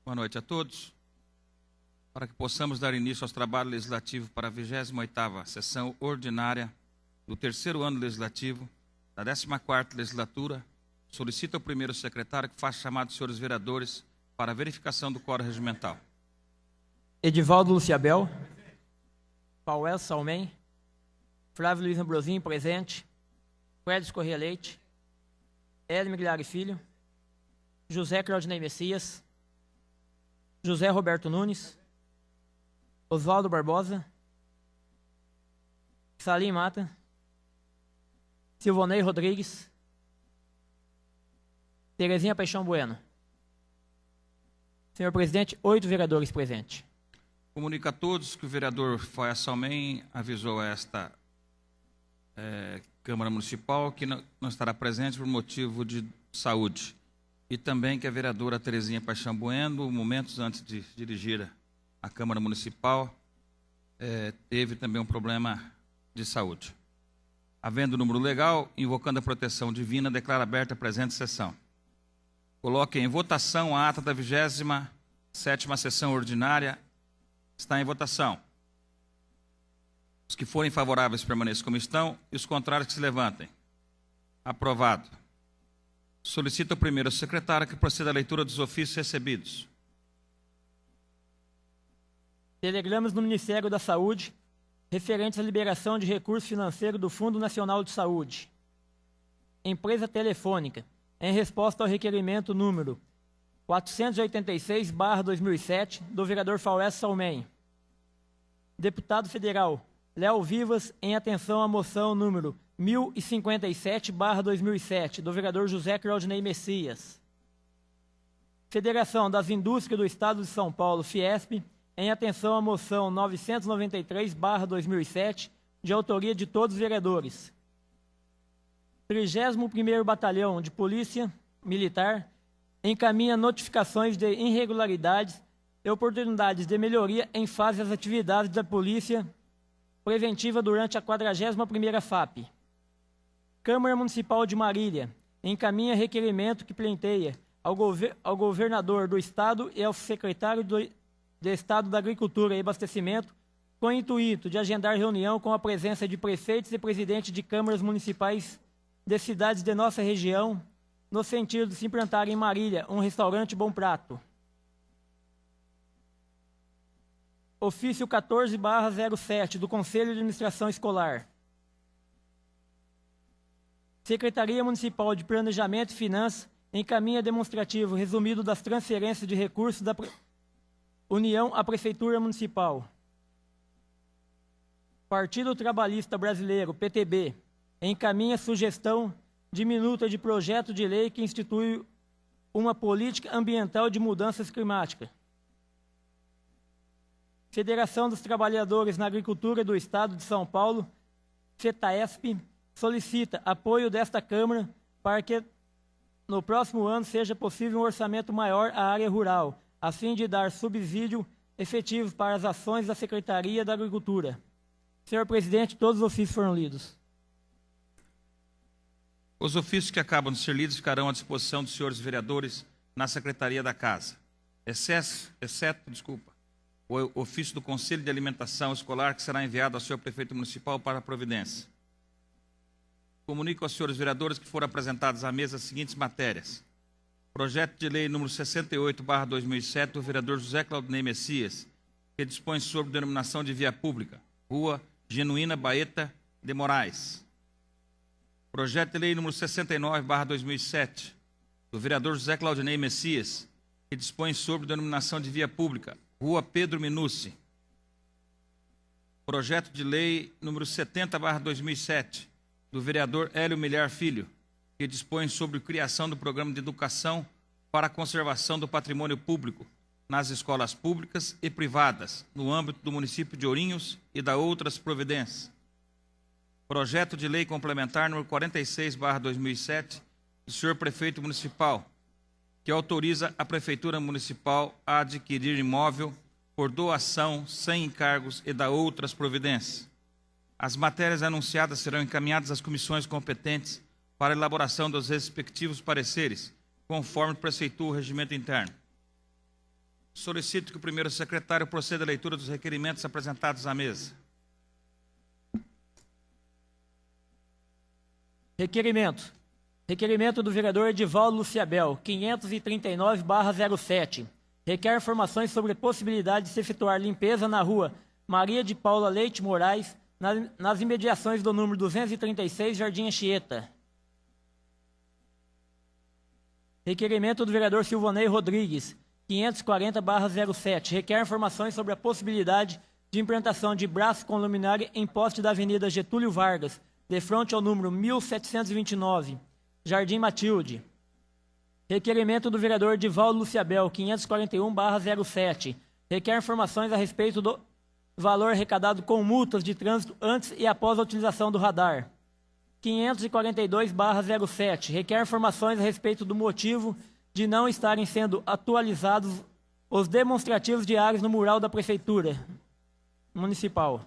Boa noite a todos. Para que possamos dar início aos trabalhos legislativos para a 28ª sessão ordinária do terceiro ano legislativo da 14ª legislatura, solicito ao primeiro secretário que faça chamado dos senhores vereadores para a verificação do quórum regimental. Edivaldo Luciabel, Pauel Salmem, Flávio Luiz Ambrosinho, presente, Fred Corrêa Leite, Hélio Migliari Filho, José Claudinei Messias, José Roberto Nunes, Oswaldo Barbosa, Salim Mata, Silvonei Rodrigues, Terezinha Paixão Bueno. Senhor presidente, 8 vereadores presentes. Comunico a todos que o vereador Foia Salmem avisou a esta Câmara Municipal que não estará presente por motivo de saúde. E também que a vereadora Terezinha Paixão Bueno, momentos antes de dirigir a Câmara Municipal, teve também um problema de saúde. Havendo número legal, invocando a proteção divina, declaro aberta a presente sessão. Coloque em votação a ata da 27ª sessão ordinária. Está em votação. Os que forem favoráveis permaneçam como estão e os contrários que se levantem. Aprovado. Solicito ao primeiro secretário que proceda à leitura dos ofícios recebidos. Telegramas do Ministério da Saúde referentes à liberação de recurso financeiro do Fundo Nacional de Saúde. Empresa Telefônica, em resposta ao requerimento número 486/2007 do vereador Foia Salmem. Deputado federal Léo Vivas, em atenção à moção número 1057/2007 do vereador José Claudinei Messias. Federação das Indústrias do Estado de São Paulo, Fiesp, em atenção à moção 993/2007, de autoria de todos os vereadores. 31º Batalhão de Polícia Militar encaminha notificações de irregularidades e oportunidades de melhoria em face às atividades da Polícia Preventiva durante a 41ª FAP. Câmara Municipal de Marília encaminha requerimento que pleiteia ao governador do Estado e ao secretário de Estado da Agricultura e Abastecimento com o intuito de agendar reunião com a presença de prefeitos e presidentes de câmaras municipais de cidades de nossa região, no sentido de se implantar em Marília um restaurante Bom Prato. Ofício 14/07 do Conselho de Administração Escolar. Secretaria Municipal de Planejamento e Finanças encaminha demonstrativo resumido das transferências de recursos da União à Prefeitura Municipal. Partido Trabalhista Brasileiro, PTB, encaminha sugestão de minuta de projeto de lei que institui uma política ambiental de mudanças climáticas. Federação dos Trabalhadores na Agricultura do Estado de São Paulo, FETAESP, solicita apoio desta Câmara para que no próximo ano seja possível um orçamento maior à área rural, a fim de dar subsídio efetivo para as ações da Secretaria da Agricultura. Senhor presidente, todos os ofícios foram lidos. Os ofícios que acabam de ser lidos ficarão à disposição dos senhores vereadores na Secretaria da Casa, exceto o ofício do Conselho de Alimentação Escolar, que será enviado ao senhor prefeito municipal para a providência. Comunico aos senhores vereadores que foram apresentadas à mesa as seguintes matérias. Projeto de lei número 68/2007 do vereador José Claudinei Messias, que dispõe sobre denominação de via pública, Rua Genuína Baeta de Moraes. Projeto de lei número 69/2007 do vereador José Claudinei Messias, que dispõe sobre denominação de via pública, Rua Pedro Minucci. Projeto de lei número 70/2007 do vereador Hélio Migliari Filho, que dispõe sobre criação do programa de educação para a conservação do patrimônio público nas escolas públicas e privadas, no âmbito do município de Ourinhos e da outras providências. Projeto de lei complementar número 46/2007 do senhor prefeito municipal, que autoriza a Prefeitura Municipal a adquirir imóvel por doação sem encargos e da outras providências. As matérias anunciadas serão encaminhadas às comissões competentes para elaboração dos respectivos pareceres, conforme preceitua o regimento interno. Solicito que o primeiro secretário proceda à leitura dos requerimentos apresentados à mesa. Requerimento. Requerimento do vereador Edivaldo Luciabel, 539/07. Requer informações sobre a possibilidade de se efetuar limpeza na rua Maria de Paula Leite Moraes, nas imediações do número 236, Jardim Anchieta. Requerimento do vereador Silvanei Rodrigues, 540/07. Requer informações sobre a possibilidade de implantação de braço com luminária em poste da Avenida Getúlio Vargas, de frente ao número 1729, Jardim Matilde. Requerimento do vereador Edivaldo Luciabel, 541/07. Requer informações a respeito do valor arrecadado com multas de trânsito antes e após a utilização do radar. 542/07. Requer informações a respeito do motivo de não estarem sendo atualizados os demonstrativos diários no mural da Prefeitura Municipal.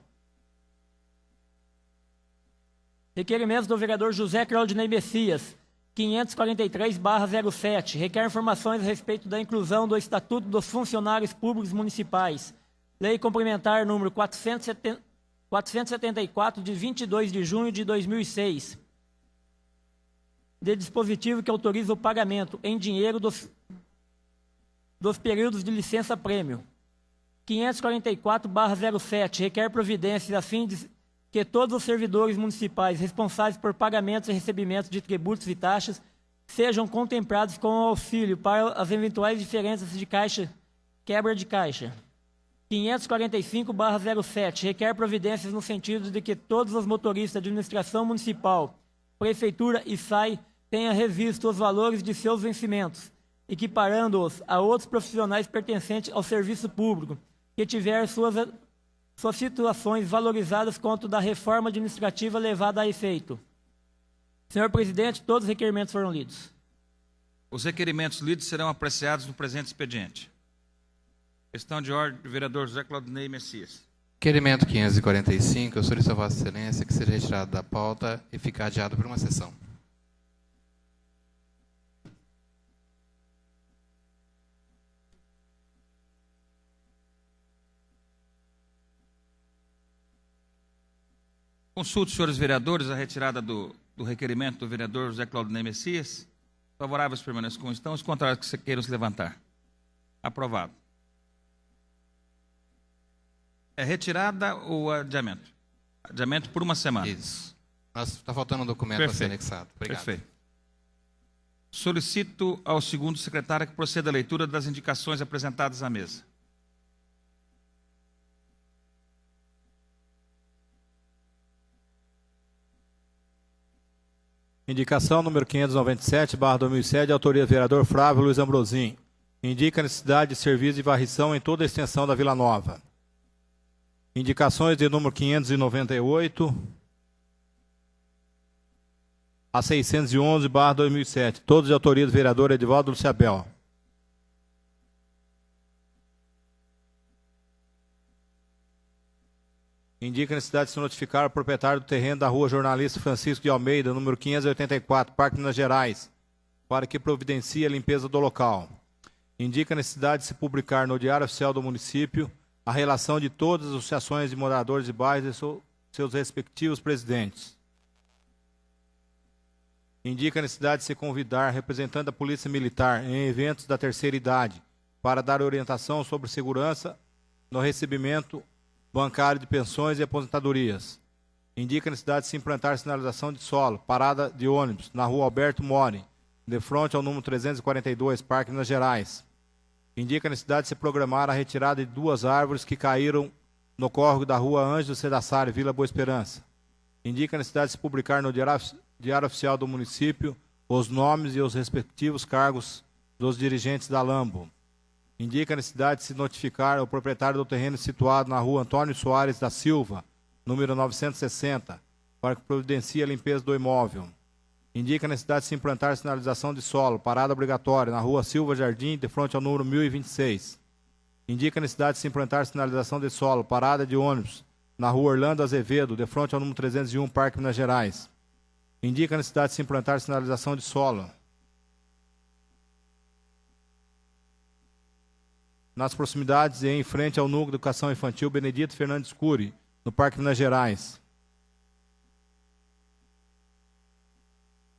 Requerimentos do vereador José Claudinei Messias, 543/07. Requer informações a respeito da inclusão do Estatuto dos Funcionários Públicos Municipais, Lei Complementar número 474, de 22 de junho de 2006, de dispositivo que autoriza o pagamento em dinheiro dos períodos de licença-prêmio. 544/07. Requer providências a fim de que todos os servidores municipais responsáveis por pagamentos e recebimentos de tributos e taxas sejam contemplados com o auxílio para as eventuais diferenças de quebra de caixa. 545/07. Requer providências no sentido de que todos os motoristas de administração municipal, prefeitura e SAI tenham revisto os valores de seus vencimentos, equiparando-os a outros profissionais pertencentes ao serviço público, que tiver suas situações valorizadas quanto da reforma administrativa levada a efeito. Senhor presidente, todos os requerimentos foram lidos. Os requerimentos lidos serão apreciados no presente expediente. Questão de ordem do vereador José Claudinei Messias. Requerimento 545, eu solicito a Vossa Excelência que seja retirado da pauta e ficar adiado por uma sessão. Consulto, senhores vereadores, a retirada do requerimento do vereador José Claudinei Messias. Favoráveis permaneçam como estão, os contrários que queiram se levantar. Aprovado. É retirada ou adiamento? Adiamento por uma semana. Isso. Está faltando um documento a ser anexado. Obrigado. Perfeito. Solicito ao segundo secretário que proceda à leitura das indicações apresentadas à mesa. Indicação número 597/2007, de autoria do vereador Flávio Luiz Ambrosim. Indica a necessidade de serviço de varrição em toda a extensão da Vila Nova. Indicações de número 598 a 611/2007, todos de autoria do vereador Edivaldo Luciabel. Indica a necessidade de se notificar o proprietário do terreno da rua Jornalista Francisco de Almeida, número 584, Parque Minas Gerais, para que providencie a limpeza do local. Indica a necessidade de se publicar no Diário Oficial do Município a relação de todas as associações de moradores de bairros e seus respectivos presidentes. Indica a necessidade de se convidar representante da Polícia Militar em eventos da terceira idade para dar orientação sobre segurança no recebimento bancário de pensões e aposentadorias. Indica a necessidade de se implantar sinalização de solo, parada de ônibus, na rua Alberto Mori, de frente ao número 342, Parque Minas Gerais. Indica a necessidade de se programar a retirada de 2 árvores que caíram no córrego da rua Ângelo Cedassari, Vila Boa Esperança. Indica a necessidade de se publicar no Diário Oficial do Município os nomes e os respectivos cargos dos dirigentes da Lambo. Indica a necessidade de se notificar ao proprietário do terreno situado na rua Antônio Soares da Silva, número 960, para que providencie a limpeza do imóvel. Indica a necessidade de se implantar sinalização de solo, parada obrigatória, na rua Silva Jardim, de frente ao número 1026. Indica a necessidade de se implantar sinalização de solo, parada de ônibus, na rua Orlando Azevedo, de frente ao número 301, Parque Minas Gerais. Indica a necessidade de se implantar sinalização de solo. nas proximidades e em frente ao Núcleo de Educação Infantil Benedito Fernandes Cury, no Parque Minas Gerais.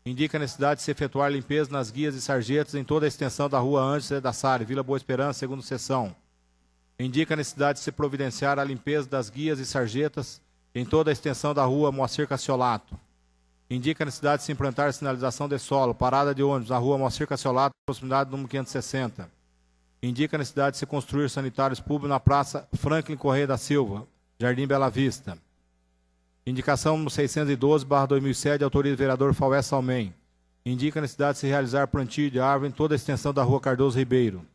Indica a necessidade de se efetuar limpeza nas guias e sarjetas em toda a extensão da Rua Ângelo da Sari, Vila Boa Esperança, segunda seção. Indica a necessidade de se providenciar a limpeza das guias e sarjetas em toda a extensão da Rua Moacir Cassiolato. Indica a necessidade de se implantar sinalização de solo, parada de ônibus na Rua Moacir Cassiolato, proximidade do número 560. Indica a necessidade de se construir sanitários públicos na Praça Franklin Correia da Silva, Jardim Bela Vista. Indicação número 612/2007, de autoria do vereador Faué Salmem. Indica a necessidade de se realizar plantio de árvore em toda a extensão da Rua Cardoso Ribeiro.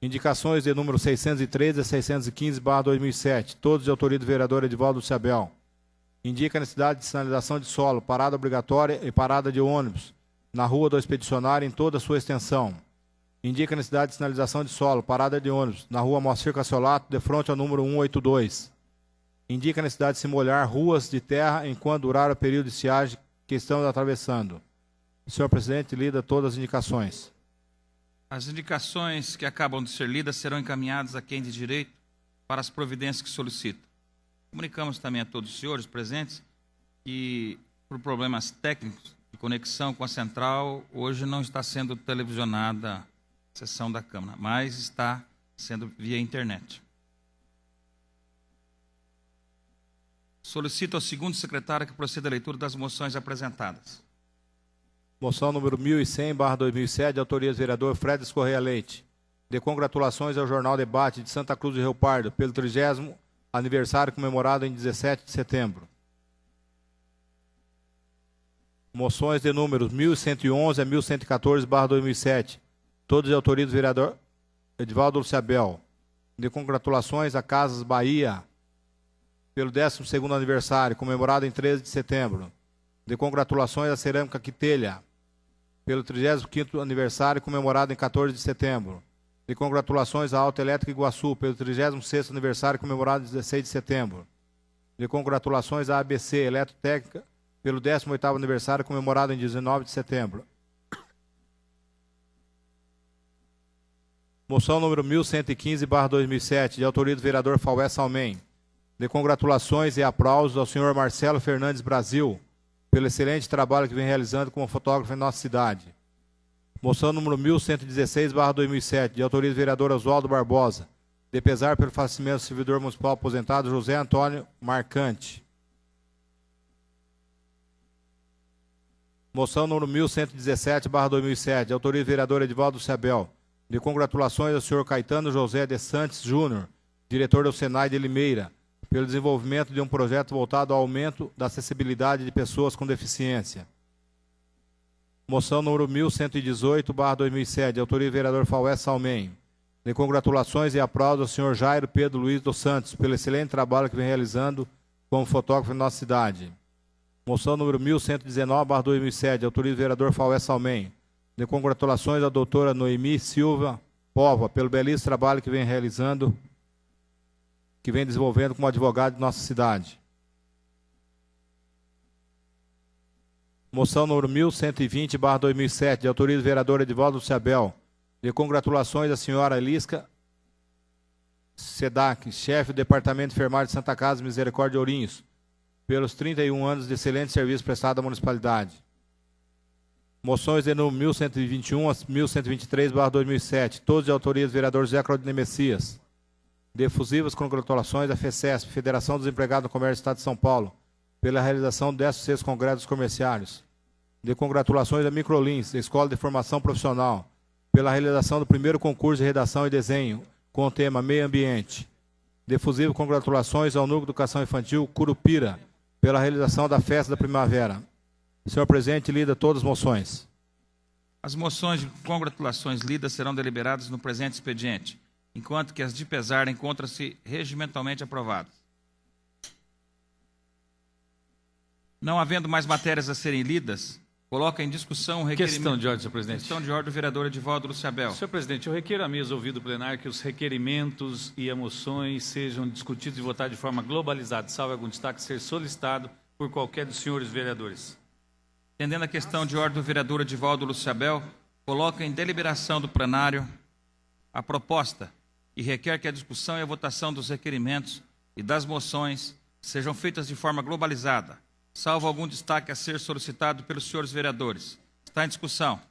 Indicações de número 613 a 615/2007, todos de autoria do vereador Edivaldo Ciabel. Indica a necessidade de sinalização de solo, parada obrigatória e parada de ônibus na Rua do Expedicionário em toda a sua extensão. Indica a necessidade de sinalização de solo, parada de ônibus na Rua Moacir Cassiolato, de frente ao número 182. Indica a necessidade de se molhar ruas de terra enquanto durar o período de estiagem que estamos atravessando. Senhor presidente, lida todas as indicações. As indicações que acabam de ser lidas serão encaminhadas a quem de direito para as providências que solicita. Comunicamos também a todos os senhores presentes que, por problemas técnicos de conexão com a central, hoje não está sendo televisionada a sessão da Câmara, mas está sendo via internet. Solicito ao segundo secretário que proceda à leitura das moções apresentadas. Moção número 1100/2007, de autoria do vereador Fredes Correia Leite. De congratulações ao Jornal Debate de Santa Cruz do Rio Pardo pelo 30º aniversário comemorado em 17 de setembro. Moções de números 1111 a 1114/2007, todos de autoria do vereador Edivaldo Ciabel. De congratulações a Casas Bahia pelo 12º aniversário comemorado em 13 de setembro. De congratulações à Cerâmica Quitelha pelo 35º aniversário comemorado em 14 de setembro. De congratulações à Alta Elétrica Iguaçu pelo 36º aniversário comemorado em 16 de setembro. De congratulações à ABC Eletrotécnica pelo 18º aniversário comemorado em 19 de setembro. Moção número 1115/2007, de autoria do vereador Faué Salmem. De congratulações e aplausos ao senhor Marcelo Fernandes Brasil pelo excelente trabalho que vem realizando como fotógrafo em nossa cidade. Moção número 1116/2007, de autoria do vereador Oswaldo Barbosa, de pesar pelo falecimento do servidor municipal aposentado José Antônio Marcante. Moção número 1117/2007, de autoria do vereador Edivaldo Ciabel, de congratulações ao senhor Caetano José de Santos Júnior, diretor do Senai de Limeira, pelo desenvolvimento de um projeto voltado ao aumento da acessibilidade de pessoas com deficiência. Moção número 1118/2007, de autoria do vereador Faué Salmem. De congratulações e aplausos ao senhor Jairo Pedro Luiz dos Santos pelo excelente trabalho que vem realizando como fotógrafo em nossa cidade. Moção número 1119/2007, de autoria do vereador Faué Salmem. De congratulações à doutora Noemi Silva Pova pelo belíssimo trabalho que vem realizando, que vem desenvolvendo como advogado de nossa cidade. Moção número 1120/2007, de autoria do vereador Edivaldo Ciabel. De congratulações à senhora Elisca Sedac, chefe do Departamento de Enfermagem de Santa Casa Misericórdia de Ourinhos, pelos 31 anos de excelente serviço prestado à municipalidade. Moções de número 1121 a 1123/2007, todos de autoria do vereador Zé Claudine Messias. De efusivas congratulações à FECESP, Federação dos Empregados do Comércio do Estado de São Paulo, pela realização do 16º Congresso dos Comerciários. De congratulações à Microlins, da Escola de Formação Profissional, pela realização do primeiro concurso de redação e desenho, com o tema Meio Ambiente. De efusivas congratulações ao Núcleo de Educação Infantil Curupira, pela realização da Festa da Primavera. Senhor presidente, lida todas as moções. As moções de congratulações lidas serão deliberadas no presente expediente, enquanto que as de pesar encontram-se regimentalmente aprovadas. Não havendo mais matérias a serem lidas, coloca em discussão o requerimento... Questão de ordem, senhor presidente. Questão de ordem do vereador Edivaldo Ciabel. Senhor presidente, eu requeiro à mesa ouvida do plenário que os requerimentos e as moções sejam discutidos e votados de forma globalizada, salvo algum destaque ser solicitado por qualquer dos senhores vereadores. Entendendo a questão de ordem do vereador Edivaldo Ciabel, coloco em deliberação do plenário a proposta e requer que a discussão e a votação dos requerimentos e das moções sejam feitas de forma globalizada, salvo algum destaque a ser solicitado pelos senhores vereadores. Está em discussão.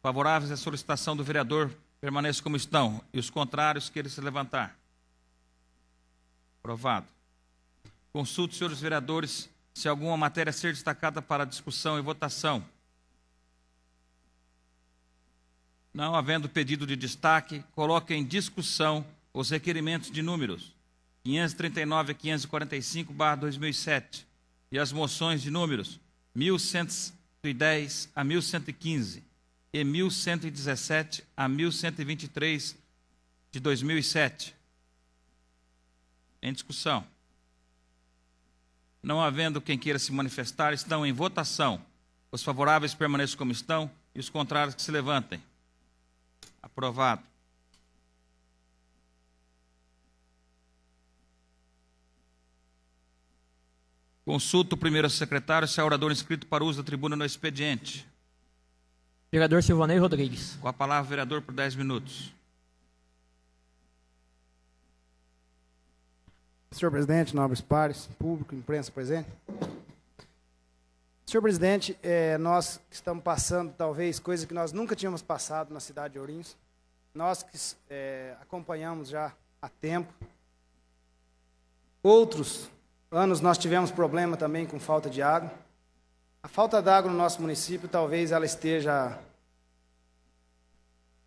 Favoráveis à solicitação do vereador, permaneçam como estão, e os contrários, que ele se levantar. Aprovado. Consulto, senhores vereadores, se alguma matéria ser destacada para discussão e votação. Não havendo pedido de destaque, coloque em discussão os requerimentos de números 539 a 545/2007 e as moções de números 1110 a 1115 e 1117 a 1123 de 2007. Em discussão. Não havendo quem queira se manifestar, estão em votação. Os favoráveis permaneçam como estão e os contrários que se levantem. Aprovado. Consulto o primeiro secretário se há orador inscrito para uso da tribuna no expediente. Vereador Silvanei Rodrigues. Com a palavra, vereador, por 10 minutos. Senhor presidente, nobres pares, público, imprensa presente. Senhor presidente, nós que estamos passando, talvez, coisa que nós nunca tínhamos passado na cidade de Ourinhos. Nós que acompanhamos já há tempo. Outros anos nós tivemos problema também com falta de água. A falta de água no nosso município, talvez ela esteja...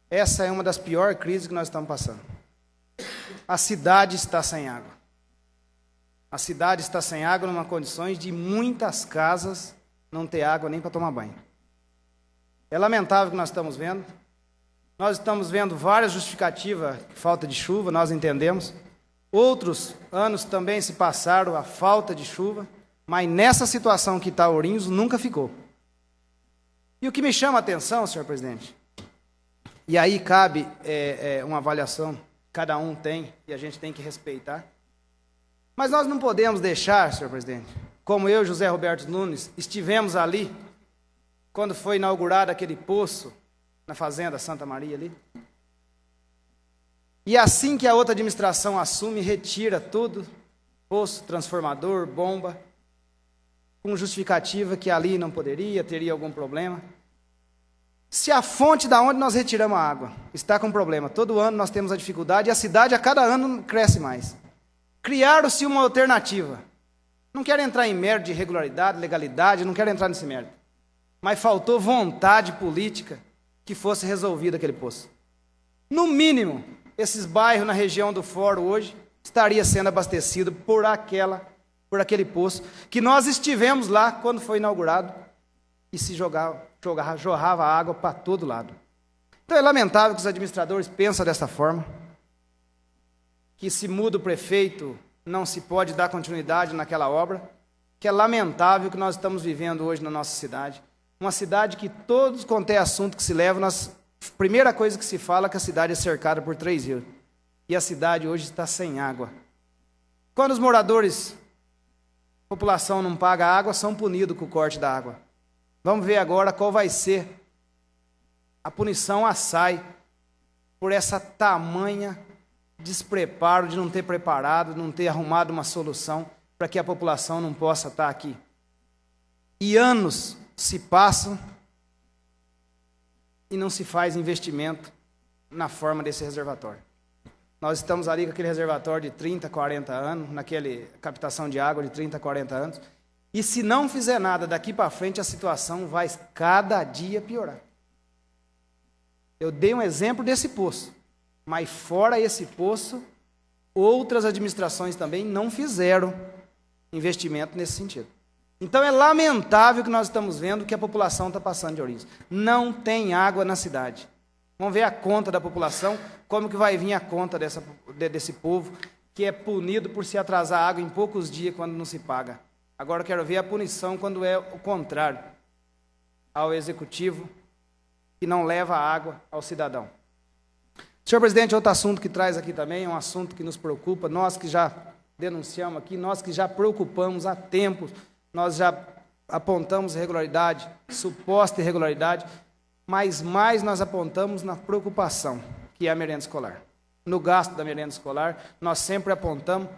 Essa é uma das piores crises que nós estamos passando. A cidade está sem água. A cidade está sem água numa condições de muitas casas não ter água nem para tomar banho. É lamentável o que nós estamos vendo. Nós estamos vendo várias justificativas de falta de chuva, nós entendemos. Outros anos também se passaram a falta de chuva, mas nessa situação que está Ourinhos nunca ficou. E o que me chama a atenção, senhor presidente, e aí cabe uma avaliação, cada um tem, e a gente tem que respeitar. Mas nós não podemos deixar, senhor presidente, como eu, José Roberto Nunes, estivemos ali, quando foi inaugurado aquele poço na fazenda Santa Maria ali. E assim que a outra administração assume, retira tudo, poço, transformador, bomba, com justificativa que ali não poderia, teria algum problema. Se a fonte da onde nós retiramos a água está com problema, todo ano nós temos a dificuldade e a cidade a cada ano cresce mais. Criaram-se uma alternativa. Não quero entrar em mérito de irregularidade, legalidade, não quero entrar nesse mérito. Mas faltou vontade política que fosse resolvido aquele poço. No mínimo, esses bairros na região do Fórum hoje estaria sendo abastecido por aquele poço, que nós estivemos lá quando foi inaugurado e se jorrava água para todo lado. Então é lamentável que os administradores pensem dessa forma, que se muda o prefeito, não se pode dar continuidade naquela obra, que é lamentável o que nós estamos vivendo hoje na nossa cidade. Uma cidade que todos quanto é assunto que se leva, a primeira coisa que se fala é que a cidade é cercada por 3 rios. E a cidade hoje está sem água. Quando os moradores, a população não paga água, são punidos com o corte da água. Vamos ver agora qual vai ser a punição à SAI por essa tamanha despreparo de não ter preparado, não ter arrumado uma solução para que a população não possa estar aqui. E anos se passam e não se faz investimento na forma desse reservatório. Nós estamos ali com aquele reservatório de 30, 40 anos, naquele captação de água de 30, 40 anos, e se não fizer nada daqui para frente, a situação vai cada dia piorar. Eu dei um exemplo desse poço, mas fora esse poço, outras administrações também não fizeram investimento nesse sentido. Então é lamentável que nós estamos vendo que a população está passando de Ourinhos. Não tem água na cidade. Vamos ver a conta da população, como que vai vir a conta desse povo, que é punido por se atrasar água em poucos dias quando não se paga. Agora eu quero ver a punição quando é o contrário, ao executivo, que não leva a água ao cidadão. Senhor presidente, outro assunto que traz aqui também, é um assunto que nos preocupa, nós que já denunciamos aqui, nós que já preocupamos há tempo, nós já apontamos irregularidade, suposta irregularidade, mas mais nós apontamos na preocupação, que é a merenda escolar. No gasto da merenda escolar, nós sempre apontamos,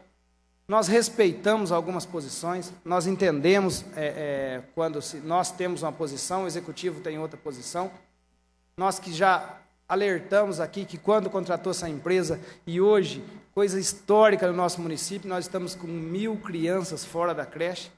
nós respeitamos algumas posições, nós entendemos quando nós temos uma posição, o executivo tem outra posição. Nós que já alertamos aqui que quando contratou essa empresa, e hoje, coisa histórica no nosso município, nós estamos com 1.000 crianças fora da creche,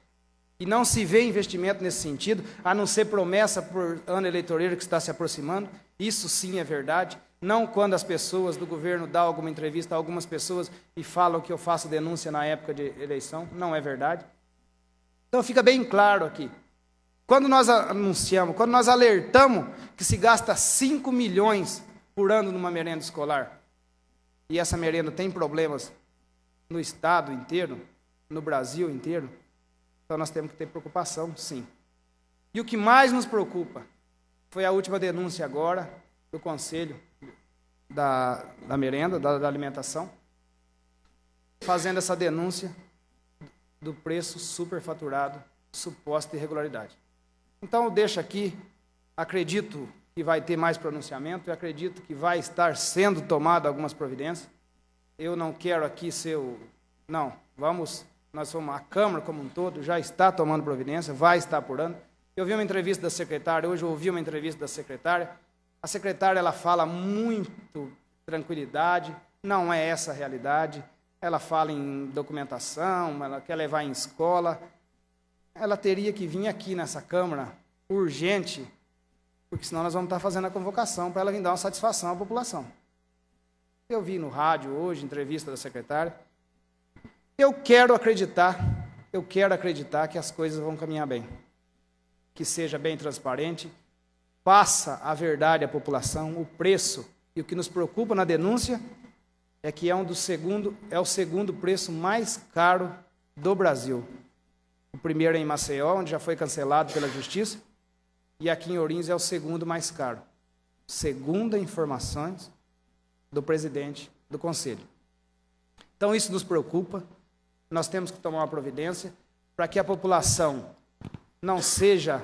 e não se vê investimento nesse sentido, a não ser promessa por ano eleitoreiro que está se aproximando. Isso sim é verdade. Não quando as pessoas do governo dão alguma entrevista a algumas pessoas e falam que eu faço denúncia na época de eleição. Não é verdade. Então fica bem claro aqui. Quando nós anunciamos, quando nós alertamos que se gasta 5 milhões por ano numa merenda escolar, e essa merenda tem problemas no estado inteiro, no Brasil inteiro, então nós temos que ter preocupação, sim. E o que mais nos preocupa foi a última denúncia agora do Conselho da Merenda, da Alimentação, fazendo essa denúncia do preço superfaturado, suposta irregularidade. Então eu deixo aqui, acredito que vai ter mais pronunciamento, eu acredito que vai estar sendo tomado algumas providências. Eu não quero aqui ser o... Não, nós somos a Câmara como um todo, já está tomando providência, vai estar apurando. Eu vi uma entrevista da secretária, hoje eu ouvi uma entrevista da secretária. A secretária, ela fala muito tranquilidade, não é essa a realidade. Ela fala em documentação, ela quer levar em escola. Ela teria que vir aqui nessa Câmara, urgente, porque senão nós vamos estar fazendo a convocação para ela vir dar uma satisfação à população. Eu vi no rádio hoje, entrevista da secretária. Eu quero acreditar que as coisas vão caminhar bem, que seja bem transparente, passa a verdade à população, o preço, e o que nos preocupa na denúncia é que é o segundo preço mais caro do Brasil. O primeiro é em Maceió, onde já foi cancelado pela Justiça, e aqui em Ourinhos é o segundo mais caro, segundo informações do presidente do Conselho. Então isso nos preocupa. Nós temos que tomar uma providência para que a população não seja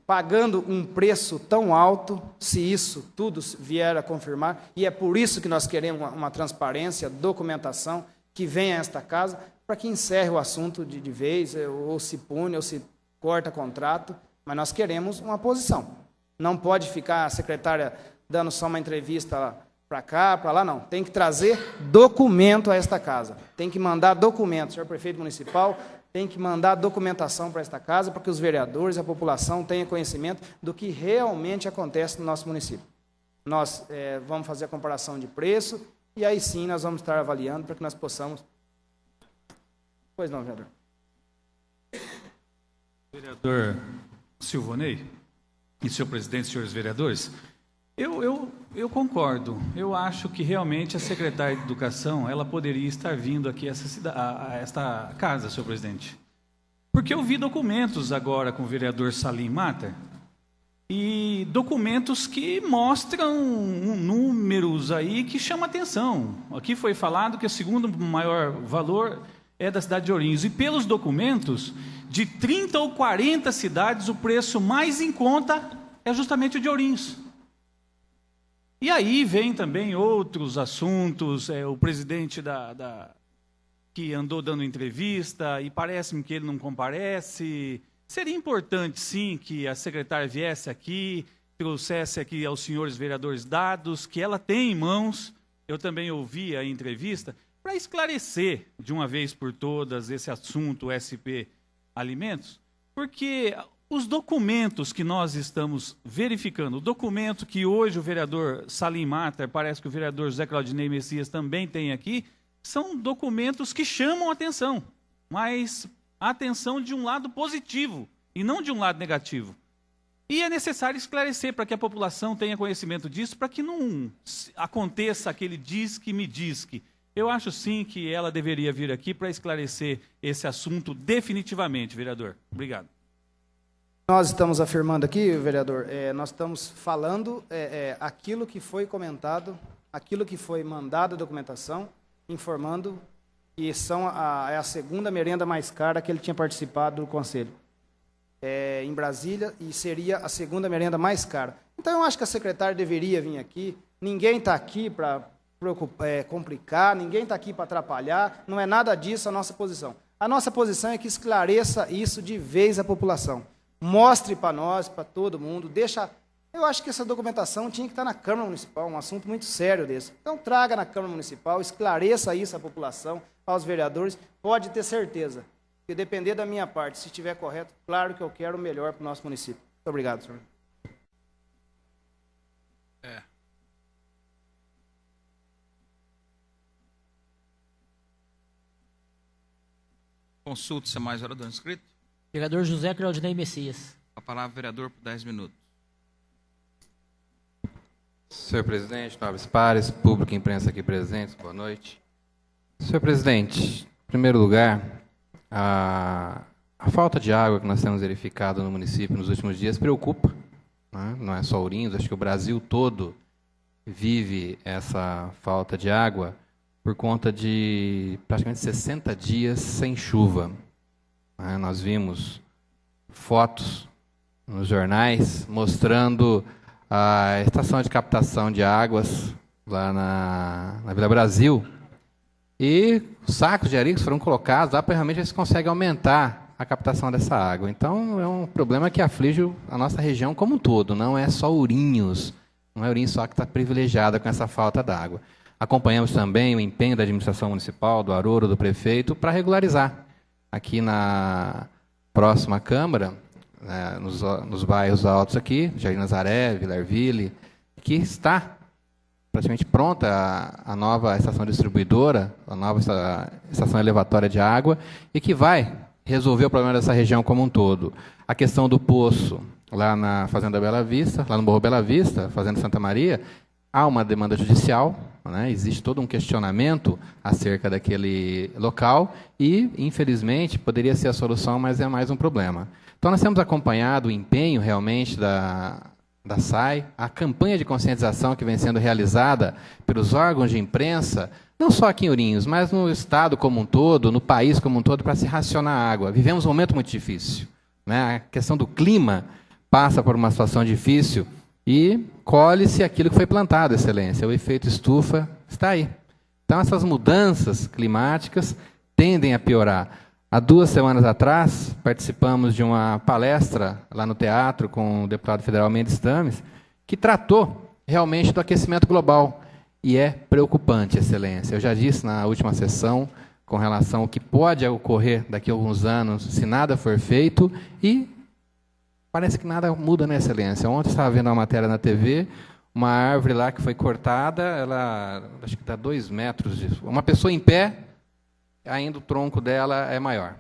pagando um preço tão alto, se isso tudo vier a confirmar, e é por isso que nós queremos uma transparência, documentação, que venha a esta casa, para que encerre o assunto de vez, ou se pune, ou se corta contrato, mas nós queremos uma posição. Não pode ficar a secretária dando só uma entrevista para cá, para lá, não. Tem que trazer documento a esta casa. Tem que mandar documento. O senhor prefeito municipal tem que mandar documentação para esta casa, para que os vereadores, a população tenham conhecimento do que realmente acontece no nosso município. Nós vamos fazer a comparação de preço, e aí sim nós vamos estar avaliando para que nós possamos... Pois não, vereador. Vereador Silvonei e senhor presidente, senhores vereadores, eu concordo. Eu acho que realmente a secretária de Educação ela poderia estar vindo aqui a esta casa, senhor presidente. Porque eu vi documentos agora com o vereador Salim Matter, e documentos que mostram números aí que chamam atenção. Aqui foi falado que o segundo maior valor é da cidade de Ourinhos. E pelos documentos, de 30 ou 40 cidades, o preço mais em conta é justamente o de Ourinhos. E aí vem também outros assuntos, o presidente que andou dando entrevista e parece-me que ele não comparece. Seria importante, sim, que a secretária viesse aqui, trouxesse aqui aos senhores vereadores dados que ela tem em mãos, eu também ouvi a entrevista, para esclarecer de uma vez por todas esse assunto SP Alimentos, porque os documentos que nós estamos verificando, o documento que hoje o vereador Salim Matter, parece que o vereador José Claudinei Messias também tem aqui, são documentos que chamam atenção, mas a atenção de um lado positivo e não de um lado negativo. E é necessário esclarecer para que a população tenha conhecimento disso, para que não aconteça aquele diz que me diz que. Eu acho sim que ela deveria vir aqui para esclarecer esse assunto definitivamente, vereador. Obrigado. Nós estamos afirmando aqui, vereador, nós estamos falando aquilo que foi comentado, aquilo que foi mandado a documentação, informando que é a segunda merenda mais cara que ele tinha participado do Conselho. em Brasília e seria a segunda merenda mais cara. Então, eu acho que a secretária deveria vir aqui. Ninguém está aqui para complicar, ninguém está aqui para atrapalhar, não é nada disso a nossa posição. A nossa posição é que esclareça isso de vez à população. Mostre para nós, para todo mundo, deixa... Eu acho que essa documentação tinha que estar na Câmara Municipal, um assunto muito sério desse. Então, traga na Câmara Municipal, esclareça isso à população, aos vereadores, pode ter certeza. Se depender da minha parte, se estiver correto, claro que eu quero o melhor para o nosso município. Muito obrigado, senhor. Consulte-se mais orador inscrito. Vereador José Claudinei Messias. A palavra, vereador, por 10 minutos. Senhor presidente, nobres pares, público e imprensa aqui presentes, boa noite. Senhor presidente, em primeiro lugar, a falta de água que nós temos verificado no município nos últimos dias preocupa, né? Não é só Ourinhos, acho que o Brasil todo vive essa falta de água por conta de praticamente 60 dias sem chuva. Né? Nós vimos fotos nos jornais mostrando a estação de captação de águas lá na Vila Brasil, e os sacos de areia foram colocados lá para realmente ver se consegue aumentar a captação dessa água. Então, é um problema que aflige a nossa região como um todo, não é só Ourinhos, não é Ourinhos só que está privilegiada com essa falta d'água. Acompanhamos também o empenho da administração municipal, do Aroro, do prefeito, para regularizar. Aqui na próxima Câmara, nos bairros altos aqui, Jardim Nazaré, Vila Erville, que está praticamente pronta a nova estação distribuidora, a nova estação elevatória de água, e que vai resolver o problema dessa região como um todo. A questão do poço, lá na Fazenda Bela Vista, lá no Morro Bela Vista, Fazenda Santa Maria, há uma demanda judicial, né? Existe todo um questionamento acerca daquele local e, infelizmente, poderia ser a solução, mas é mais um problema. Então, nós temos acompanhado o empenho, realmente, da SAI, a campanha de conscientização que vem sendo realizada pelos órgãos de imprensa, não só aqui em Ourinhos, mas no Estado como um todo, no país como um todo, para se racionar a água. Vivemos um momento muito difícil, né? A questão do clima passa por uma situação difícil e colhe-se aquilo que foi plantado, Excelência. O efeito estufa está aí. Então, essas mudanças climáticas tendem a piorar. Há 2 semanas atrás, participamos de uma palestra lá no teatro com o deputado federal Mendes Tames, que tratou realmente do aquecimento global. E é preocupante, Excelência. Eu já disse na última sessão, com relação ao que pode ocorrer daqui a alguns anos, se nada for feito, e parece que nada muda, né, Excelência? Ontem estava vendo uma matéria na TV, uma árvore lá que foi cortada, ela acho que dá 2 metros de... Uma pessoa em pé, ainda o tronco dela é maior,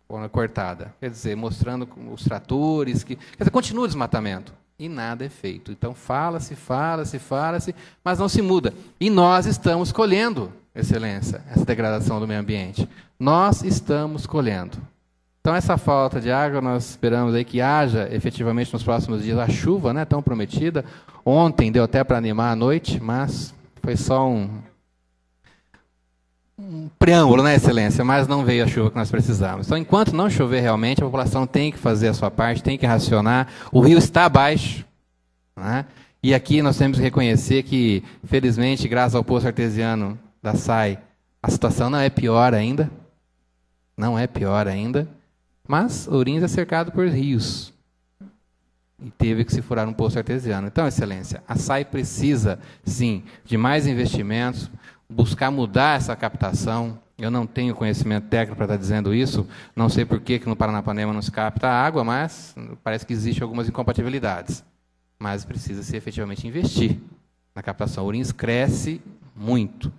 quando é cortada. Quer dizer, mostrando os tratores, quer dizer, continua o desmatamento. E nada é feito. Então, fala-se, mas não se muda. E nós estamos colhendo, Excelência, essa degradação do meio ambiente. Nós estamos colhendo. Então, essa falta de água, nós esperamos aí que haja, efetivamente, nos próximos dias, a chuva, né, tão prometida. Ontem deu até para animar a noite, mas foi só um preâmbulo, né, Excelência? Mas não veio a chuva que nós precisávamos. Então, enquanto não chover realmente, a população tem que fazer a sua parte, tem que racionar. O rio está abaixo, né? E aqui nós temos que reconhecer que, felizmente, graças ao poço artesiano da SAI, a situação não é pior ainda. Não é pior ainda. Mas Ourinhos é cercado por rios. E teve que se furar um poço artesiano. Então, Excelência, a SAI precisa, sim, de mais investimentos, buscar mudar essa captação. Eu não tenho conhecimento técnico para estar dizendo isso, não sei por que no Paranapanema não se capta água, mas parece que existem algumas incompatibilidades. Mas precisa-se efetivamente investir na captação. Ourinhos cresce muito,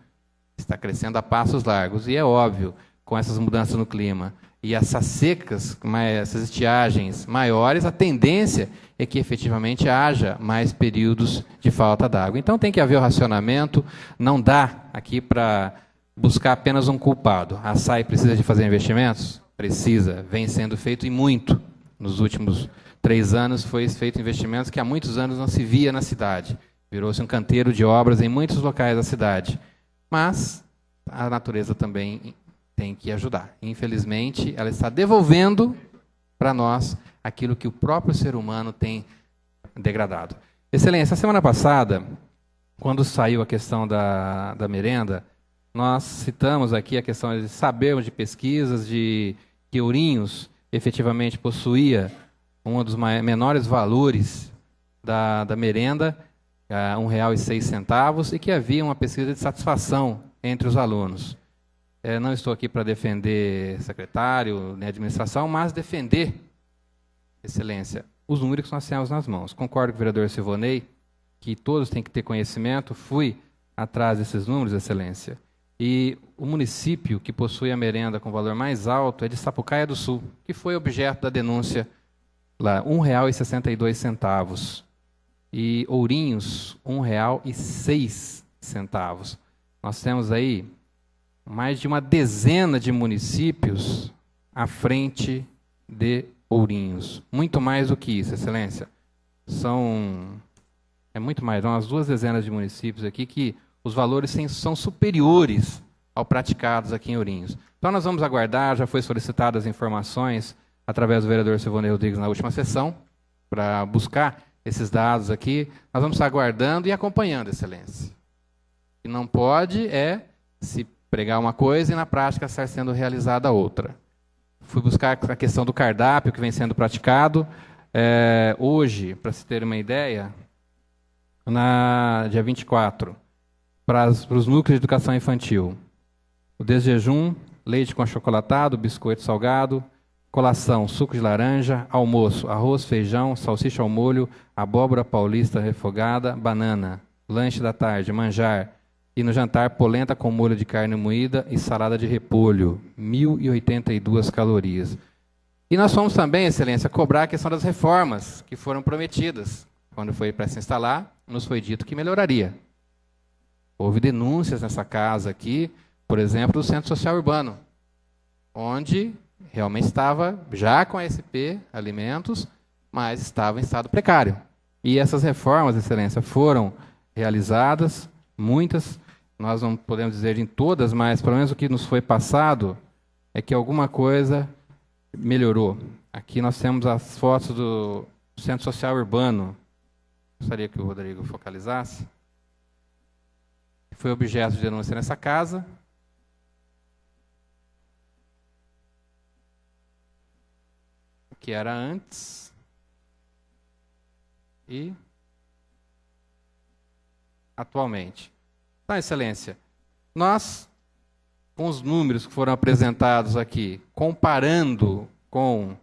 está crescendo a passos largos, e é óbvio, com essas mudanças no clima e essas secas, essas estiagens maiores, a tendência é que efetivamente haja mais períodos de falta d'água. Então tem que haver o racionamento, não dá aqui para buscar apenas um culpado. A SAI precisa de fazer investimentos? Precisa, vem sendo feito e muito. Nos últimos 3 anos foi feito investimentos que há muitos anos não se via na cidade. Virou-se um canteiro de obras em muitos locais da cidade. Mas a natureza também tem que ajudar. Infelizmente, ela está devolvendo para nós aquilo que o próprio ser humano tem degradado. Excelência, a semana passada, quando saiu a questão da merenda, nós citamos aqui a questão de sabermos de pesquisas de que Ourinhos efetivamente possuía um dos menores valores da merenda, R$ 1,06, e que havia uma pesquisa de satisfação entre os alunos. Não estou aqui para defender secretário nem administração, mas defender, Excelência, os números que nós temos nas mãos. Concordo com o vereador Silvonei que todos têm que ter conhecimento, fui atrás desses números, Excelência, e o município que possui a merenda com valor mais alto é de Sapucaia do Sul, que foi objeto da denúncia lá, R$ 1,62. E Ourinhos, R$ 1,06. Nós temos aí mais de uma dezena de municípios à frente de Ourinhos. Muito mais do que isso, Excelência. É muito mais, umas 2 dezenas de municípios aqui que os valores são superiores ao praticados aqui em Ourinhos. Então nós vamos aguardar, já foi solicitadas as informações através do vereador Silvonei Rodrigues na última sessão, para buscar esses dados aqui. Nós vamos estar aguardando e acompanhando, Excelência. E não pode se pregar uma coisa e na prática estar sendo realizada outra. Fui buscar a questão do cardápio que vem sendo praticado. Hoje, para se ter uma ideia, dia 24, para os núcleos de educação infantil, o desjejum, leite com achocolatado, biscoito salgado, colação, suco de laranja, almoço, arroz, feijão, salsicha ao molho, abóbora paulista refogada, banana, lanche da tarde, manjar, e no jantar, polenta com molho de carne moída e salada de repolho, 1.082 calorias. E nós fomos também, Excelência, cobrar a questão das reformas que foram prometidas. Quando foi para se instalar, nos foi dito que melhoraria. Houve denúncias nessa casa aqui, por exemplo, do Centro Social Urbano, onde realmente estava já com a SP Alimentos, mas estava em estado precário. E essas reformas, Excelência, foram realizadas, muitas, nós não podemos dizer em todas, mas pelo menos o que nos foi passado é que alguma coisa melhorou. Aqui nós temos as fotos do Centro Social Urbano. Gostaria que o Rodrigo focalizasse. Foi objeto de denúncia nessa casa. Que era antes e atualmente. Então, Excelência, nós, com os números que foram apresentados aqui, comparando com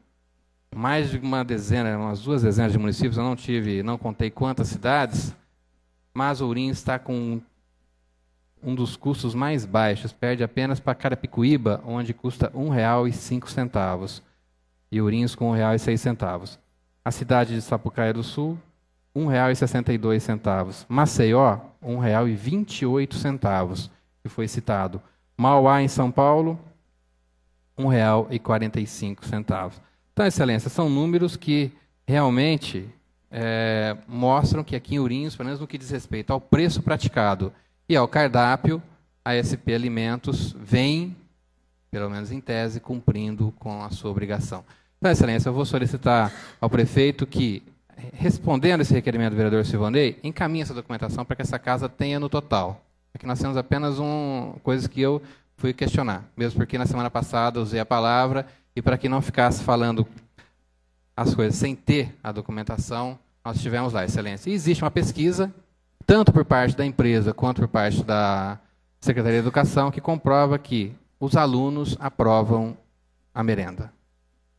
mais de uma dezena, umas 2 dezenas de municípios, eu não contei quantas cidades, mas Ourinhos está com um dos custos mais baixos, perde apenas para Carapicuíba, onde custa R$ 1,05. E Ourinhos com R$ 1,06. A cidade de Sapucaia do Sul, R$ 1,62. Maceió, R$ 1,28, que foi citado. Mauá, em São Paulo, R$ 1,45. Então, Excelência, são números que realmente mostram que aqui em Ourinhos, pelo menos no que diz respeito ao preço praticado e ao cardápio, a SP Alimentos vem, pelo menos em tese, cumprindo com a sua obrigação. Então, Excelência, eu vou solicitar ao prefeito que, respondendo esse requerimento do vereador Silvonei, encaminhe essa documentação para que essa casa tenha no total. Aqui nós temos apenas coisas que eu fui questionar, mesmo porque na semana passada eu usei a palavra, e para que não ficasse falando as coisas sem ter a documentação, nós tivemos lá, Excelência. E existe uma pesquisa, tanto por parte da empresa quanto por parte da Secretaria de Educação, que comprova que os alunos aprovam a merenda.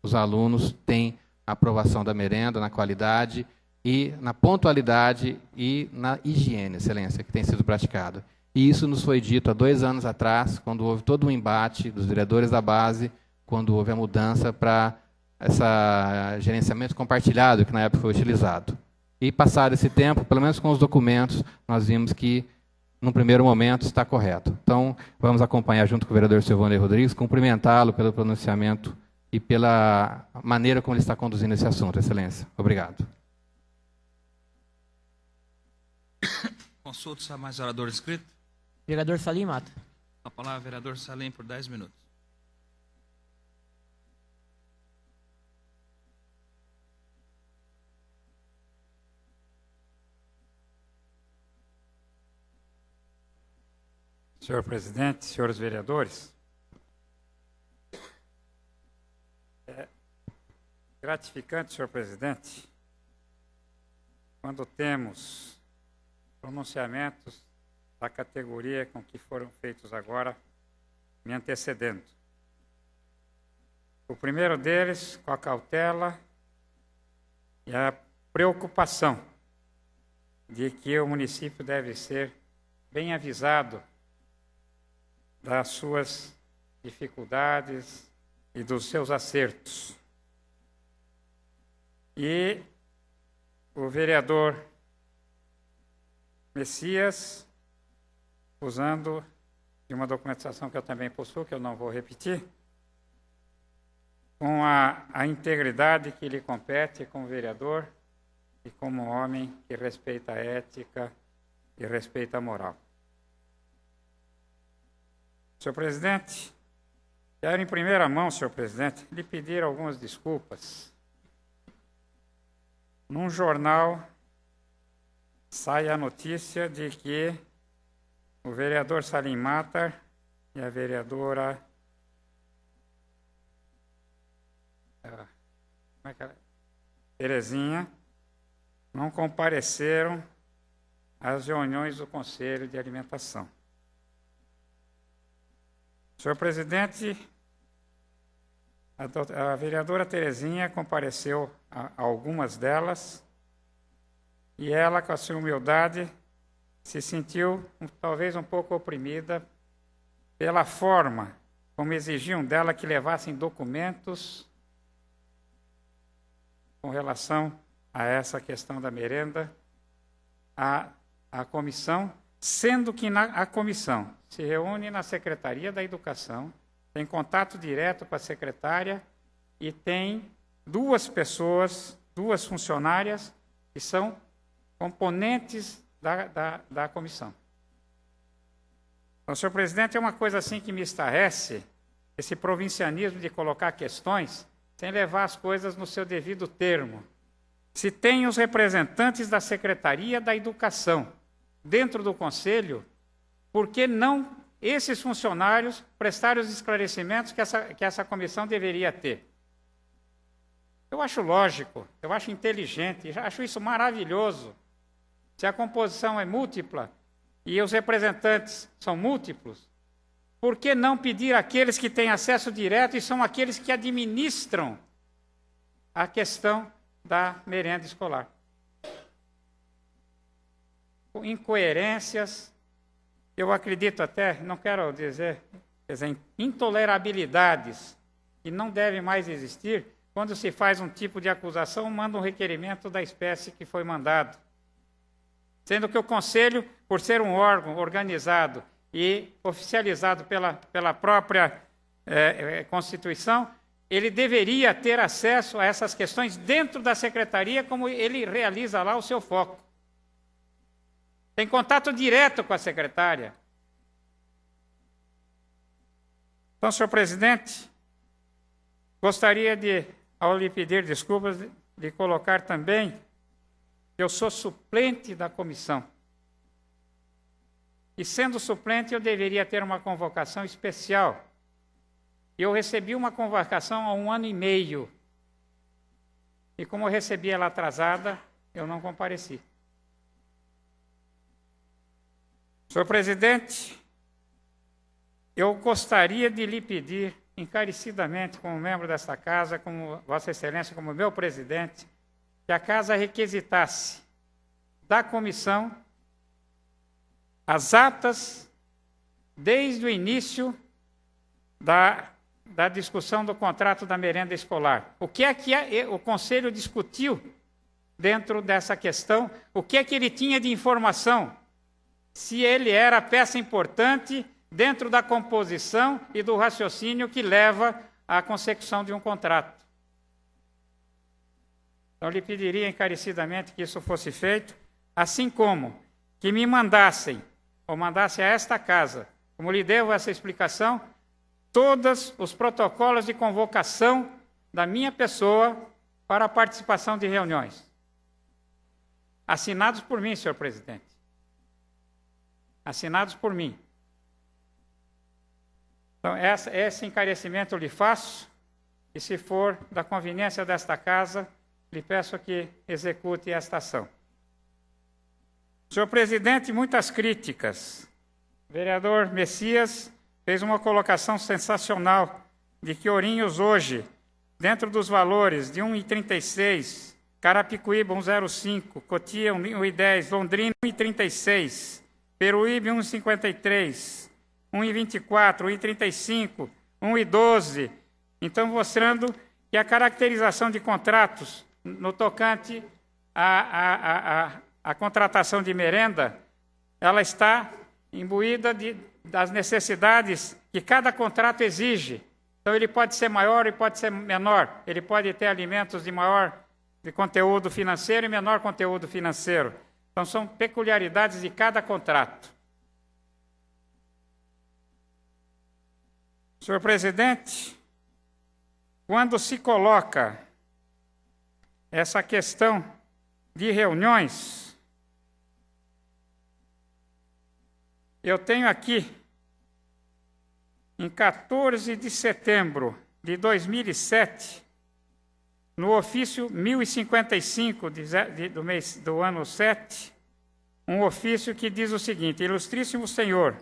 Os alunos têm a aprovação da merenda na qualidade e na pontualidade e na higiene, Excelência, que tem sido praticado. E isso nos foi dito há 2 anos atrás, quando houve todo um embate dos vereadores da base, quando houve a mudança para esse gerenciamento compartilhado, que na época foi utilizado. E passado esse tempo, pelo menos com os documentos, nós vimos que, no primeiro momento, está correto. Então, vamos acompanhar junto com o vereador Silvonei Rodrigues, cumprimentá-lo pelo pronunciamento e pela maneira como ele está conduzindo esse assunto, Excelência. Obrigado. Consulta mais orador inscrito. Vereador Salim Mata. A palavra, vereador Salim, por 10 minutos. Senhor presidente, senhores vereadores, é gratificante, senhor presidente, quando temos pronunciamentos da categoria com que foram feitos agora, me antecedendo. O primeiro deles, com a cautela e a preocupação de que o município deve ser bem avisado das suas dificuldades e dos seus acertos. E o vereador Messias, usando de uma documentação que eu também possuo, que eu não vou repetir, com a integridade que lhe compete como vereador e como homem que respeita a ética e respeita a moral. Senhor presidente, quero em primeira mão, senhor presidente, lhe pedir algumas desculpas. Num jornal sai a notícia de que o vereador Salim Matar e a vereadora Terezinha não compareceram às reuniões do Conselho de Alimentação. Senhor presidente, a vereadora Terezinha compareceu a algumas delas e ela, com a sua humildade, se sentiu talvez um pouco oprimida pela forma como exigiam dela que levassem documentos com relação a essa questão da merenda à comissão, sendo que a comissão se reúne na Secretaria da Educação, tem contato direto com a secretária e tem duas pessoas, duas funcionárias, que são componentes da comissão. Então, senhor presidente, é uma coisa assim que me estarrece, esse provincianismo de colocar questões sem levar as coisas no seu devido termo. Se tem os representantes da Secretaria da Educação dentro do Conselho, por que não esses funcionários prestarem os esclarecimentos que essa comissão deveria ter? Eu acho lógico, eu acho inteligente, acho isso maravilhoso. Se a composição é múltipla e os representantes são múltiplos, por que não pedir àqueles que têm acesso direto e são aqueles que administram a questão da merenda escolar? Incoerências, eu acredito até, não quero dizer, intolerabilidades que não devem mais existir quando se faz um tipo de acusação, manda um requerimento da espécie que foi mandado. Sendo que o Conselho, por ser um órgão organizado e oficializado pela própria Constituição, ele deveria ter acesso a essas questões dentro da Secretaria, como ele realiza lá o seu foco. Tem contato direto com a secretária. Então, senhor presidente, gostaria de, ao lhe pedir desculpas, de colocar também que eu sou suplente da comissão. E sendo suplente, eu deveria ter uma convocação especial. Eu recebi uma convocação há 1 ano e meio. E como eu recebi ela atrasada, eu não compareci. Senhor presidente, eu gostaria de lhe pedir encarecidamente, como membro desta casa, como Vossa Excelência, como meu presidente, que a casa requisitasse da comissão as atas desde o início da discussão do contrato da merenda escolar. O que é que o Conselho discutiu dentro dessa questão? O que é que ele tinha de informação? Se ele era peça importante dentro da composição e do raciocínio que leva à consecução de um contrato. Então, eu lhe pediria encarecidamente que isso fosse feito, assim como que me mandassem, ou mandasse a esta casa, como lhe devo essa explicação, todos os protocolos de convocação da minha pessoa para a participação de reuniões. Assinados por mim, senhor presidente. Assinados por mim. Então, esse encarecimento eu lhe faço, e se for da conveniência desta casa, lhe peço que execute esta ação. Senhor presidente, muitas críticas. O vereador Messias fez uma colocação sensacional de que Ourinhos hoje, dentro dos valores de 1,36, Carapicuíba 1,05, Cotia 1,10, Londrina 1,36, Peruíbe 1,53, 1,24, 1,35, 1,12. Então, mostrando que a caracterização de contratos no tocante à contratação de merenda, ela está imbuída das necessidades que cada contrato exige. Então, ele pode ser maior e pode ser menor. Ele pode ter alimentos de conteúdo financeiro e menor conteúdo financeiro. Então, são peculiaridades de cada contrato. Senhor presidente, quando se coloca essa questão de reuniões, eu tenho aqui, em 14 de setembro de 2007, no ofício 1055 do ano 7, um ofício que diz o seguinte: Ilustríssimo Senhor,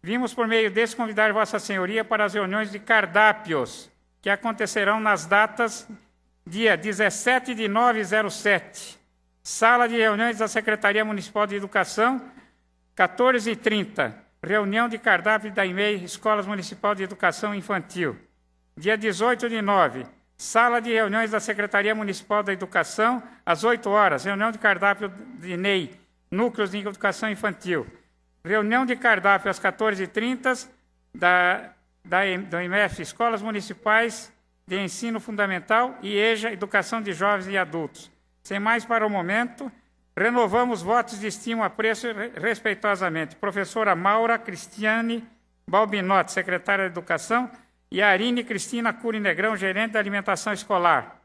vimos por meio desse convidar Vossa Senhoria para as reuniões de cardápios que acontecerão nas datas dia 17 de 9/07, sala de reuniões da Secretaria Municipal de Educação, 14h30, reunião de cardápio da EMEI, Escolas Municipal de Educação Infantil. Dia 18 de 9, sala de reuniões da Secretaria Municipal da Educação, às 8 horas, reunião de cardápio de ENEI, Núcleos de Educação Infantil. Reunião de cardápio às 14h30, do IMF, Escolas Municipais de Ensino Fundamental e EJA, Educação de Jovens e Adultos. Sem mais para o momento, renovamos votos de estima a preço respeitosamente. Professora Maura Cristiane Balbinotti, secretária de Educação, e Arine Cristina Cury Negrão, gerente da alimentação escolar.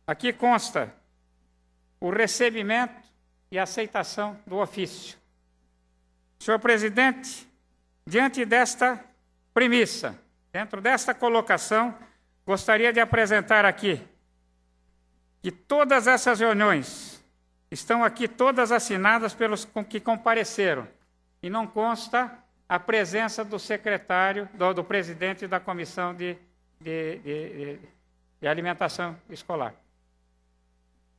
Aqui consta o recebimento e aceitação do ofício. Senhor presidente, diante desta premissa, dentro desta colocação, gostaria de apresentar aqui que todas essas reuniões estão aqui todas assinadas pelos que compareceram, e não consta a presença do secretário, do presidente da Comissão de Alimentação Escolar.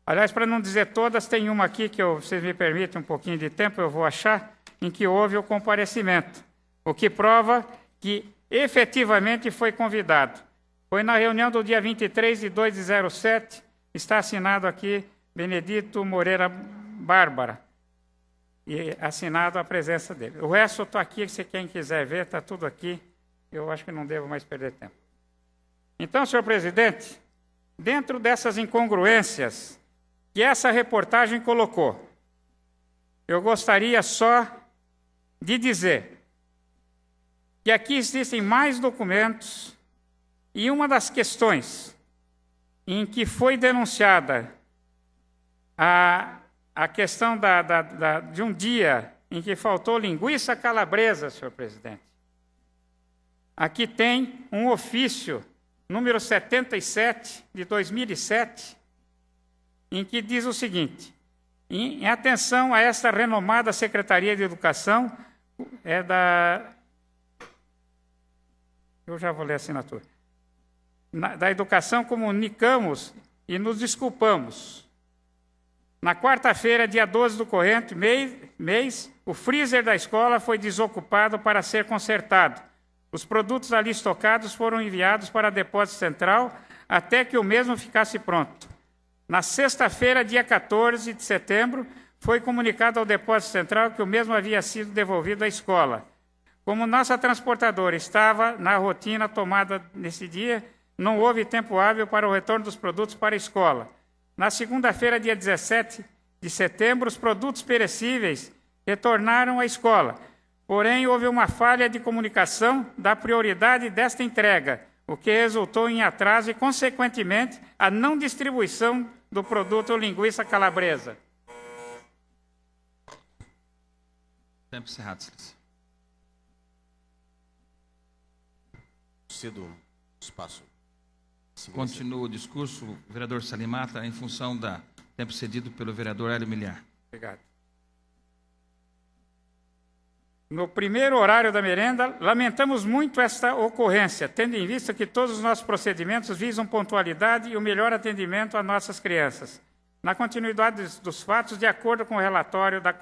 Aliás, para não dizer todas, tem uma aqui que vocês me permitem um pouquinho de tempo, eu vou achar, em que houve o comparecimento, o que prova que efetivamente foi convidado. Foi na reunião do dia 23 de 2 de 07, está assinado aqui Benedito Moreira Bárbara, e assinado a presença dele. O resto eu estou aqui, se quem quiser ver, está tudo aqui, eu acho que não devo mais perder tempo. Então, senhor presidente, dentro dessas incongruências que essa reportagem colocou, eu gostaria só de dizer que aqui existem mais documentos, e uma das questões em que foi denunciada a questão de um dia em que faltou linguiça calabresa, senhor presidente. Aqui tem um ofício, número 77, de 2007, em que diz o seguinte: em atenção a esta renomada Secretaria de Educação, eu já vou ler a assinatura. Da Educação, comunicamos e nos desculpamos. Na quarta-feira, dia 12 do corrente mês, o freezer da escola foi desocupado para ser consertado. Os produtos ali estocados foram enviados para a depósito central até que o mesmo ficasse pronto. Na sexta-feira, dia 14 de setembro, foi comunicado ao depósito central que o mesmo havia sido devolvido à escola. Como nossa transportadora estava na rotina tomada nesse dia, não houve tempo hábil para o retorno dos produtos para a escola. Na segunda-feira, dia 17 de setembro, os produtos perecíveis retornaram à escola. Porém, houve uma falha de comunicação da prioridade desta entrega, o que resultou em atraso e, consequentemente, a não distribuição do produto linguiça calabresa. Tempo encerrado, excelência. cedo o espaço. Continua o discurso, vereador Salimata, em função do tempo cedido pelo vereador Hélio Milhar. Obrigado. No primeiro horário da merenda, lamentamos muito esta ocorrência, tendo em vista que todos os nossos procedimentos visam pontualidade e o melhor atendimento às nossas crianças. Na continuidade dos fatos, de acordo com o relatório da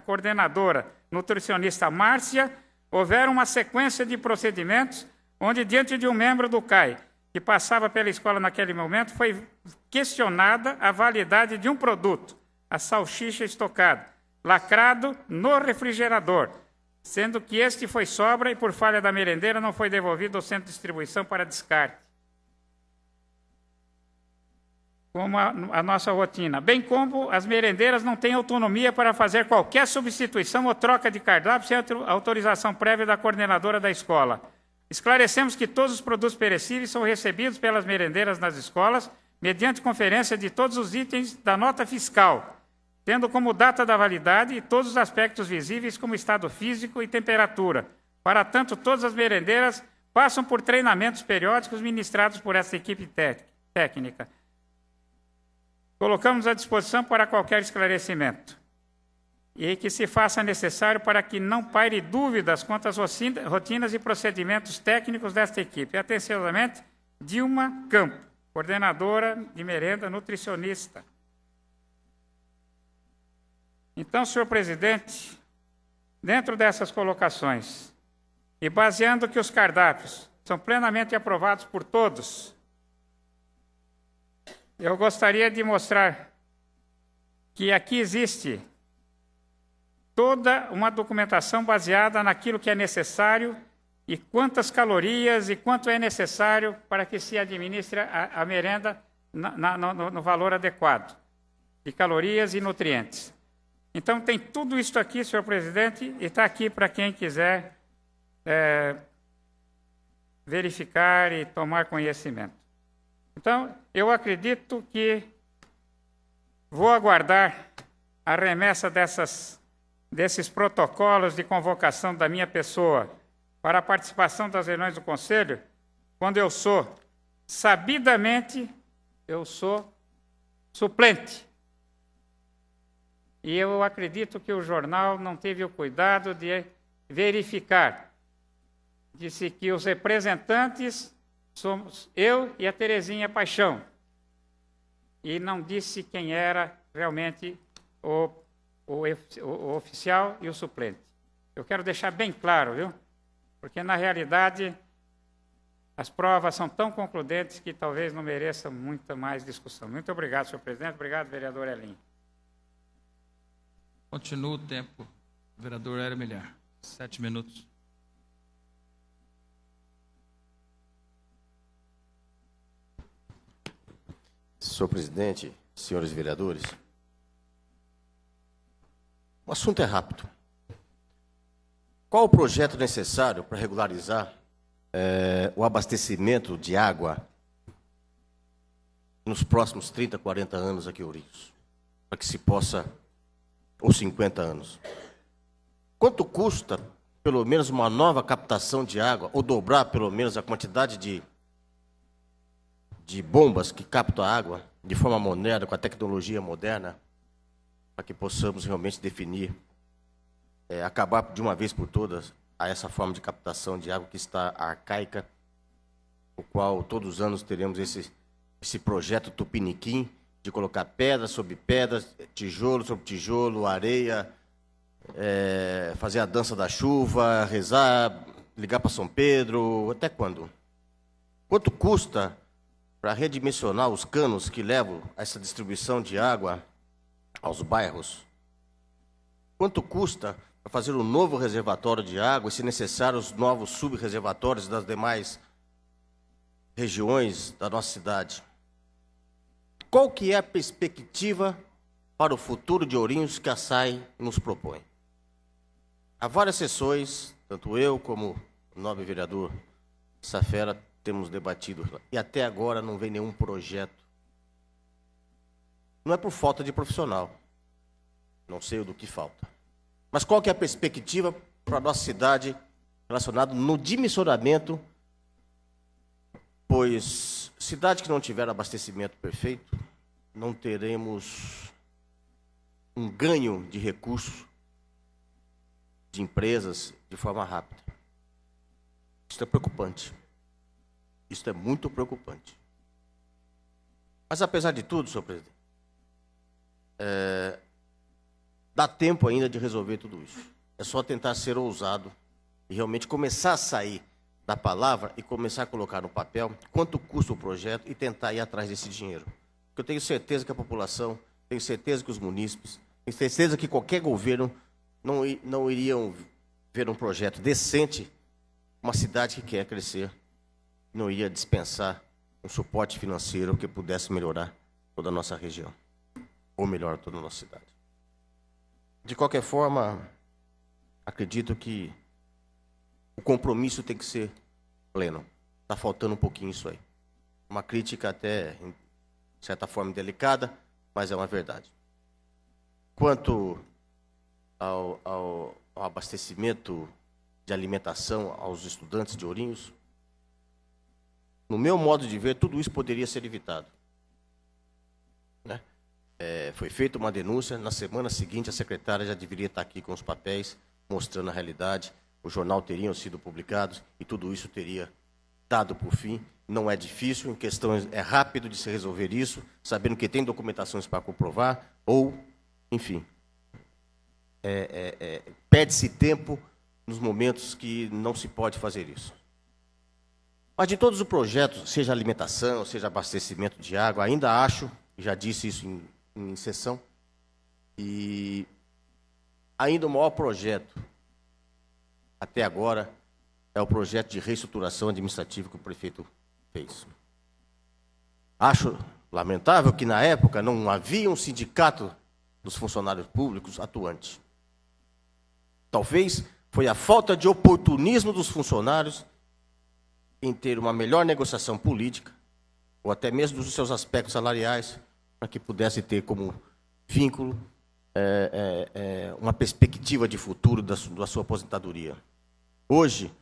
coordenadora nutricionista Márcia, houveram uma sequência de procedimentos onde, diante de um membro do CAI que passava pela escola naquele momento, foi questionada a validade de um produto, a salsicha estocada, lacrado no refrigerador, sendo que este foi sobra e, por falha da merendeira, não foi devolvido ao centro de distribuição para descarte, como a nossa rotina. Bem como as merendeiras não têm autonomia para fazer qualquer substituição ou troca de cardápio sem autorização prévia da coordenadora da escola. Esclarecemos que todos os produtos perecíveis são recebidos pelas merendeiras nas escolas, mediante conferência de todos os itens da nota fiscal, tendo como data da validade todos os aspectos visíveis como estado físico e temperatura. Para tanto, todas as merendeiras passam por treinamentos periódicos ministrados por essa equipe técnica. Colocamos à disposição para qualquer esclarecimento e que se faça necessário para que não paire dúvidas quanto às rotinas e procedimentos técnicos desta equipe. Atenciosamente, Dilma Campo, coordenadora de merenda nutricionista. Então, senhor presidente, dentro dessas colocações, e baseando que os cardápios são plenamente aprovados por todos, eu gostaria de mostrar que aqui existe toda uma documentação baseada naquilo que é necessário e quantas calorias e quanto é necessário para que se administre a merenda no valor adequado de calorias e nutrientes. Então, tem tudo isso aqui, senhor presidente, e está aqui para quem quiser verificar e tomar conhecimento. Então, eu acredito que vou aguardar a remessa desses protocolos de convocação da minha pessoa para a participação das reuniões do Conselho, quando eu sou, sabidamente, eu sou suplente. E eu acredito que o jornal não teve o cuidado de verificar. Disse que os representantes somos eu e a Terezinha Paixão. E não disse quem era realmente o oficial e o suplente. Eu quero deixar bem claro, viu? Porque, na realidade, as provas são tão concludentes que talvez não mereçam muita mais discussão. Muito obrigado, senhor presidente. Obrigado, vereador Elinho. Continua o tempo, vereador Hélio Milhar. 7 minutos. Senhor presidente, senhores vereadores, o assunto é rápido. Qual o projeto necessário para regularizar o abastecimento de água nos próximos 30, 40 anos aqui em Ourinhos? Para que se possa, ou 50 anos. Quanto custa, pelo menos, uma nova captação de água, ou dobrar, pelo menos, a quantidade de bombas que captam a água de forma moderna, com a tecnologia moderna, para que possamos realmente definir, acabar de uma vez por todas a essa forma de captação de água que está arcaica, o qual todos os anos teremos esse projeto tupiniquim de colocar pedra sobre pedra, tijolo sobre tijolo, areia, fazer a dança da chuva, rezar, ligar para São Pedro, até quando? Quanto custa para redimensionar os canos que levam a essa distribuição de água aos bairros? Quanto custa para fazer um novo reservatório de água e, se necessário, os novos subreservatórios das demais regiões da nossa cidade? Qual que é a perspectiva para o futuro de Ourinhos que a SAI nos propõe? Há várias sessões, tanto eu como o nobre vereador Safera temos debatido, e até agora não vem nenhum projeto. Não é por falta de profissional, não sei do que falta. Mas qual que é a perspectiva para a nossa cidade relacionada no dimensionamento pois cidade que não tiver abastecimento perfeito, não teremos um ganho de recursos de empresas de forma rápida. Isso é preocupante. Isso é muito preocupante. Mas, apesar de tudo, senhor presidente, dá tempo ainda de resolver tudo isso. É só tentar ser ousado e realmente começar a sair da palavra e começar a colocar no papel quanto custa o projeto e tentar ir atrás desse dinheiro. Porque eu tenho certeza que a população, tenho certeza que os munícipes, tenho certeza que qualquer governo não iriam ver um projeto decente, uma cidade que quer crescer, não iria dispensar um suporte financeiro que pudesse melhorar toda a nossa região, ou melhor, toda a nossa cidade. De qualquer forma, acredito que o compromisso tem que ser pleno. Está faltando um pouquinho isso aí. Uma crítica até, de certa forma, delicada, mas é uma verdade. Quanto ao abastecimento de alimentação aos estudantes de Ourinhos, no meu modo de ver, tudo isso poderia ser evitado. Né? Foi feita uma denúncia, na semana seguinte a secretária já deveria estar aqui com os papéis, mostrando a realidade, o jornal teriam sido publicados e tudo isso teria dado por fim. Não é difícil, em questões é rápido de se resolver isso, sabendo que tem documentações para comprovar, ou, enfim, perde-se tempo nos momentos que não se pode fazer isso. Mas de todos os projetos, seja alimentação, seja abastecimento de água, ainda acho, já disse isso em sessão, e ainda o maior projeto até agora é o projeto de reestruturação administrativa que o prefeito fez. Acho lamentável que na época não havia um sindicato dos funcionários públicos atuante. Talvez foi a falta de oportunismo dos funcionários em ter uma melhor negociação política, ou até mesmo dos seus aspectos salariais, para que pudesse ter como vínculo uma perspectiva de futuro da sua aposentadoria. Hoje,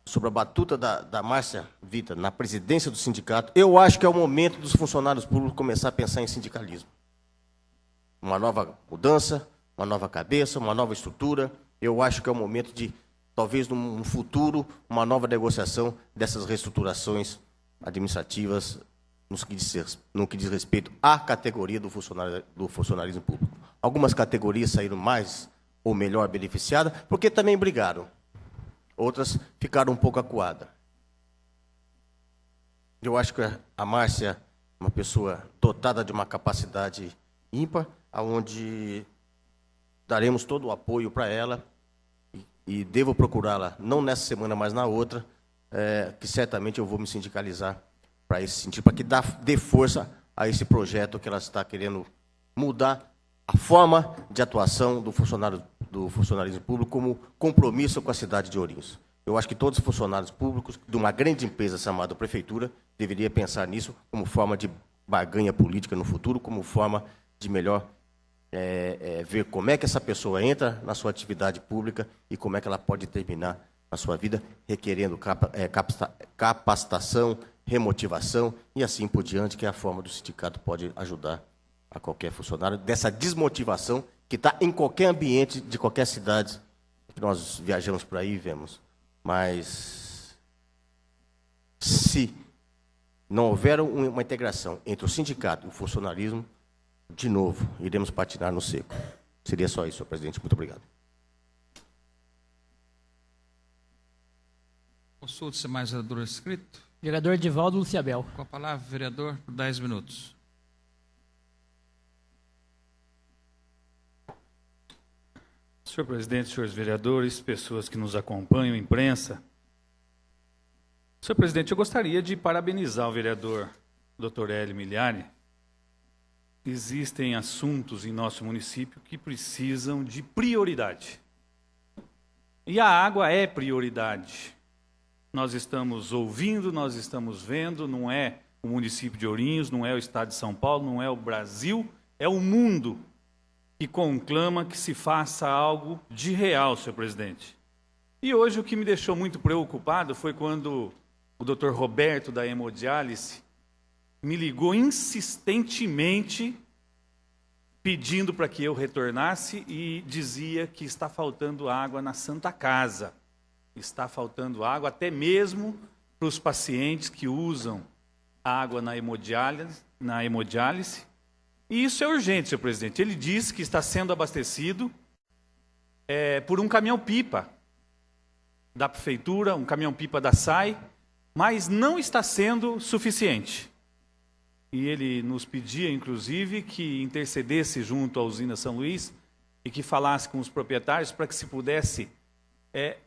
sob a batuta da Márcia Vita na presidência do sindicato, eu acho que é o momento dos funcionários públicos começar a pensar em sindicalismo. Uma nova mudança, uma nova cabeça, uma nova estrutura. Eu acho que é o momento de, talvez no futuro, uma nova negociação dessas reestruturações administrativas no que diz respeito à categoria do funcionalismo público. Algumas categorias saíram mais ou melhor beneficiadas, porque também brigaram. Outras ficaram um pouco acuadas. Eu acho que a Márcia é uma pessoa dotada de uma capacidade ímpar, onde daremos todo o apoio para ela, e devo procurá-la, não nessa semana, mas na outra, que certamente eu vou me sindicalizar para esse sentido, para que dê força a esse projeto que ela está querendo mudar a forma de atuação do funcionalismo público como compromisso com a cidade de Ourinhos. Eu acho que todos os funcionários públicos de uma grande empresa chamada Prefeitura deveriam pensar nisso como forma de barganha política no futuro, como forma de melhor ver como é que essa pessoa entra na sua atividade pública e como é que ela pode terminar a sua vida, requerendo capacitação, remotivação e assim por diante, que é a forma do sindicato pode ajudar a qualquer funcionário dessa desmotivação que está em qualquer ambiente de qualquer cidade que nós viajamos por aí e vemos. Mas se não houver uma integração entre o sindicato e o funcionalismo, de novo, iremos patinar no seco. Seria só isso, senhor presidente. Muito obrigado. Consulte-se mais vereador inscrito. Vereador Edivaldo Luciabel. Com a palavra, vereador, por 10 minutos. Senhor presidente, senhores vereadores, pessoas que nos acompanham, imprensa. Senhor presidente, eu gostaria de parabenizar o vereador Dr. Hélio Miliari. Existem assuntos em nosso município que precisam de prioridade. E a água é prioridade. Nós estamos ouvindo, nós estamos vendo, não é o município de Ourinhos, não é o estado de São Paulo, não é o Brasil, é o mundo que conclama que se faça algo de real, senhor presidente. E hoje o que me deixou muito preocupado foi quando o Dr. Roberto da hemodiálise, me ligou insistentemente pedindo para que eu retornasse e dizia que está faltando água na Santa Casa. Está faltando água até mesmo para os pacientes que usam água na hemodiálise. E isso é urgente, senhor presidente. Ele disse que está sendo abastecido por um caminhão-pipa da prefeitura, um caminhão-pipa da SAI, mas não está sendo suficiente. E ele nos pedia, inclusive, que intercedesse junto à usina São Luís e que falasse com os proprietários para que se pudesse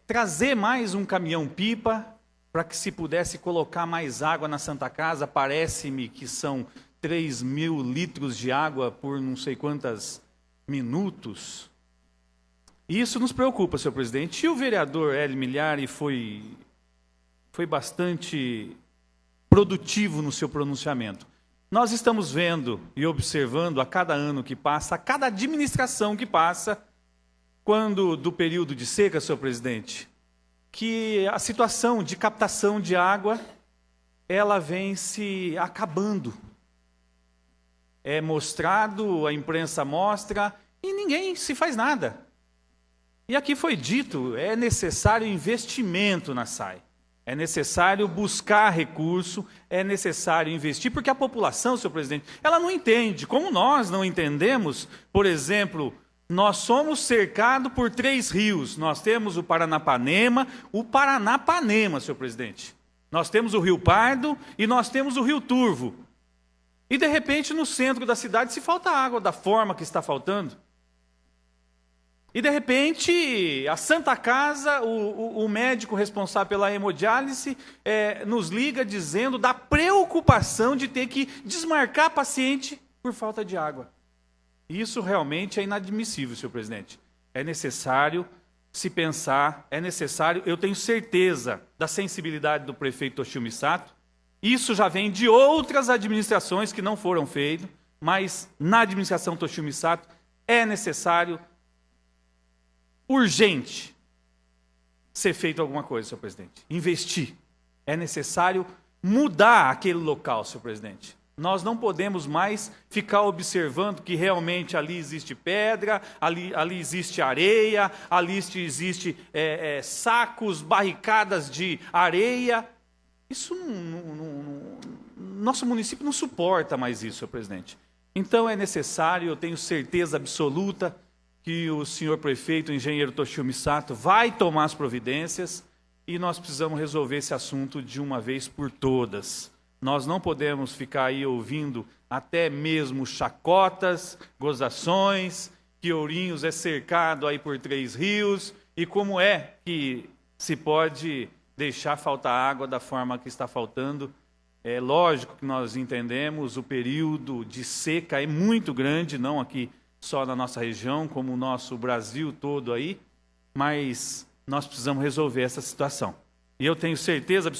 trazer mais um caminhão-pipa, para que se pudesse colocar mais água na Santa Casa. Parece-me que são 3.000 litros de água por não sei quantos minutos. E isso nos preocupa, senhor presidente. E o vereador Hélio Milhari foi bastante produtivo no seu pronunciamento. Nós estamos vendo e observando a cada ano que passa, a cada administração que passa, quando do período de seca, senhor presidente, que a situação de captação de água, ela vem se acabando. É mostrado, a imprensa mostra, e ninguém se faz nada. E aqui foi dito, é necessário investimento na SAI. É necessário buscar recurso, é necessário investir, porque a população, senhor presidente, ela não entende. Como nós não entendemos, por exemplo, nós somos cercados por 3 rios. Nós temos o Paranapanema, senhor presidente. Nós temos o Rio Pardo e nós temos o Rio Turvo. E, de repente, no centro da cidade se falta água da forma que está faltando. E, de repente, a Santa Casa, o médico responsável pela hemodiálise, nos liga dizendo da preocupação de ter que desmarcar paciente por falta de água. Isso realmente é inadmissível, senhor presidente. É necessário se pensar, eu tenho certeza da sensibilidade do prefeito Toshio Misato. Isso já vem de outras administrações que não foram feitas, mas na administração Toshio Misato é necessário, urgente, ser feito alguma coisa, senhor presidente. Investir. É necessário mudar aquele local, senhor presidente. Nós não podemos mais ficar observando que realmente ali existe pedra, ali existe areia, ali existe sacos, barricadas de areia. Isso nosso município não suporta mais isso, senhor presidente. Então é necessário, eu tenho certeza absoluta, que o senhor prefeito, o engenheiro Toshio Misato, vai tomar as providências e nós precisamos resolver esse assunto de uma vez por todas. Nós não podemos ficar aí ouvindo até mesmo chacotas, gozações, que Ourinhos é cercado aí por 3 rios, e como é que se pode deixar faltar água da forma que está faltando. É lógico que nós entendemos, o período de seca é muito grande, não aqui só na nossa região, como o nosso Brasil todo aí, mas nós precisamos resolver essa situação. E eu tenho certeza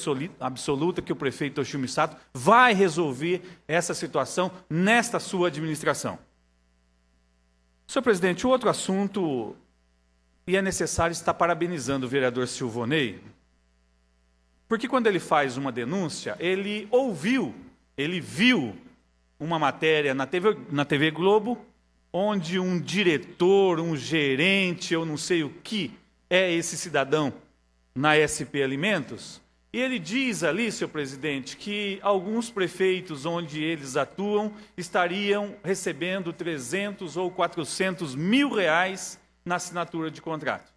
absoluta que o prefeito Toshio Misato vai resolver essa situação nesta sua administração. Senhor presidente, o outro assunto, e é necessário estar parabenizando o vereador Silvonei, porque quando ele faz uma denúncia, ele viu uma matéria na TV Globo, onde um diretor, um gerente, eu não sei o que é esse cidadão na SP Alimentos, e ele diz ali, senhor presidente, que alguns prefeitos onde eles atuam estariam recebendo 300 ou 400 mil reais na assinatura de contrato.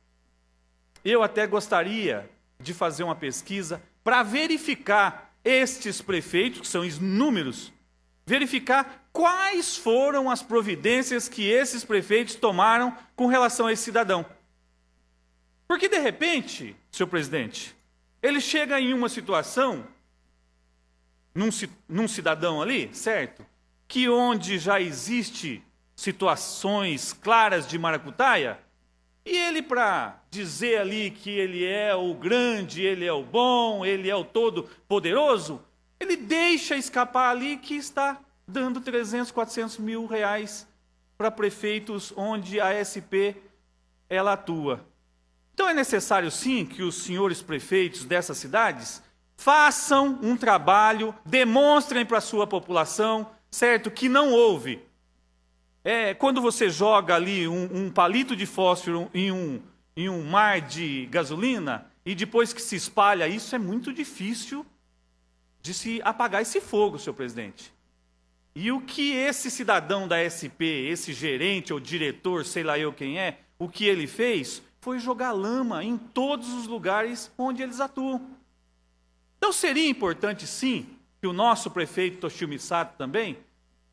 Eu até gostaria de fazer uma pesquisa para verificar estes prefeitos, que são inúmeros, verificar quais foram as providências que esses prefeitos tomaram com relação a esse cidadão. Porque, de repente, senhor presidente, ele chega em uma situação, num cidadão ali, certo? Que onde já existe situações claras de maracutaia, e ele, para dizer ali que ele é o grande, ele é o bom, ele é o todo-poderoso, ele deixa escapar ali que está dando 300, 400 mil reais para prefeitos onde a SP ela atua. Então é necessário, sim, que os senhores prefeitos dessas cidades Façam um trabalho, demonstrem para a sua população, certo, que não houve. Quando você joga ali um palito de fósforo em um mar de gasolina, e depois que se espalha isso, é muito difícil de se apagar esse fogo, senhor presidente. E o que esse cidadão da SP, esse gerente ou diretor, sei lá eu quem é, o que ele fez foi jogar lama em todos os lugares onde eles atuam. Então seria importante, sim, que o nosso prefeito Toshio Misato também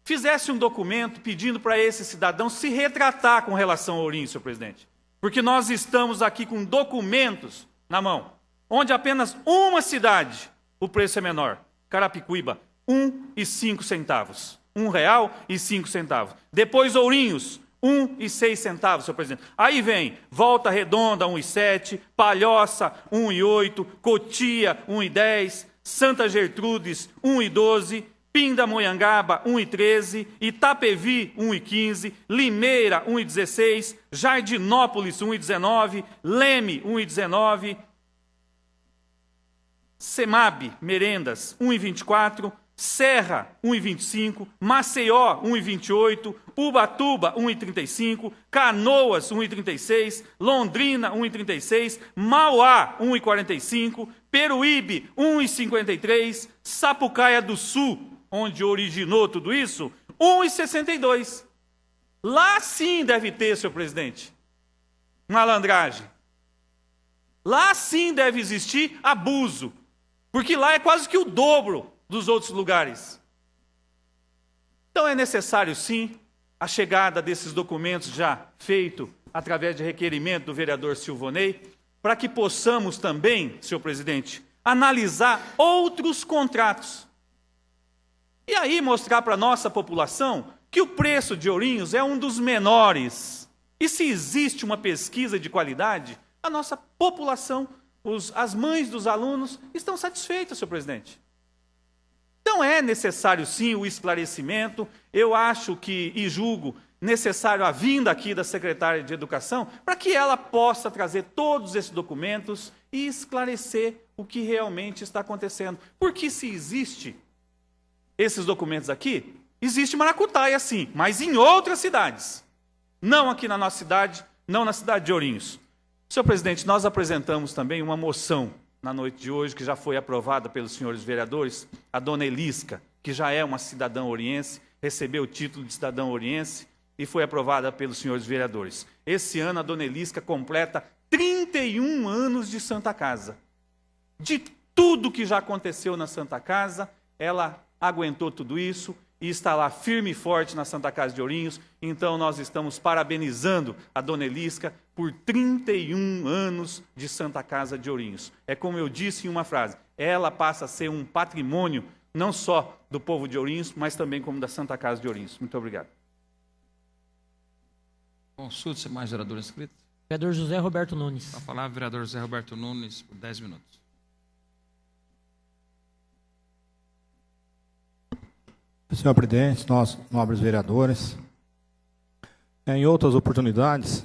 fizesse um documento pedindo para esse cidadão se retratar com relação ao Ourinhos, senhor presidente. Porque nós estamos aqui com documentos na mão, onde apenas uma cidade o preço é menor. Carapicuíba, R$ 1,05. R$1,05. Depois Ourinhos, R$ 1,06, senhor presidente. Aí vem Volta Redonda, R$ 1,07, Palhoça, R$ 1,08, Cotia, R$ 1,10, Santa Gertrudes, R$ 1,12, Pindamonhangaba, R$ 1,13, Itapevi, R$ 1,15, Limeira, R$ 1,16, Jardinópolis, R$ 1,19, Leme, R$ 1,19, Semab, Merendas, R$ 1,24, Serra, R$ 1,25, Maceió, R$ 1,28, Ubatuba, R$ 1,35, Canoas, R$ 1,36, Londrina, R$ 1,36, Mauá, R$ 1,45, Peruíbe, R$ 1,53, Sapucaia do Sul, onde originou tudo isso, R$ 1,62. Lá sim deve ter, senhor presidente, malandragem. Lá sim deve existir abuso, porque lá é quase que o dobro dos outros lugares. Então é necessário, sim, a chegada desses documentos já feito através de requerimento do vereador Silvonei, para que possamos também, senhor presidente, analisar outros contratos. E aí mostrar para a nossa população que o preço de Ourinhos é um dos menores. E se existe uma pesquisa de qualidade, a nossa população, as mães dos alunos, estão satisfeitas, senhor presidente. Então é necessário sim o esclarecimento, eu acho que, e julgo, necessário a vinda aqui da secretária de Educação, para que ela possa trazer todos esses documentos e esclarecer o que realmente está acontecendo. Porque se existe esses documentos aqui, existe maracutaia sim, mas em outras cidades. Não aqui na nossa cidade, não na cidade de Ourinhos. Senhor presidente, nós apresentamos também uma moção na noite de hoje, que já foi aprovada pelos senhores vereadores, a dona Elisca, que já é uma cidadã oriense, recebeu o título de cidadã oriense e foi aprovada pelos senhores vereadores. Esse ano a dona Elisca completa 31 anos de Santa Casa. De tudo que já aconteceu na Santa Casa, ela aguentou tudo isso e está lá firme e forte na Santa Casa de Ourinhos. Então nós estamos parabenizando a dona Elisca por 31 anos de Santa Casa de Ourinhos. É como eu disse em uma frase, ela passa a ser um patrimônio não só do povo de Ourinhos, mas também como da Santa Casa de Ourinhos. Muito obrigado. Consulte-se mais vereador inscrito. Vereador José Roberto Nunes. A palavra, vereador José Roberto Nunes, por 10 minutos. Senhor presidente, nós, nobres vereadores, em outras oportunidades,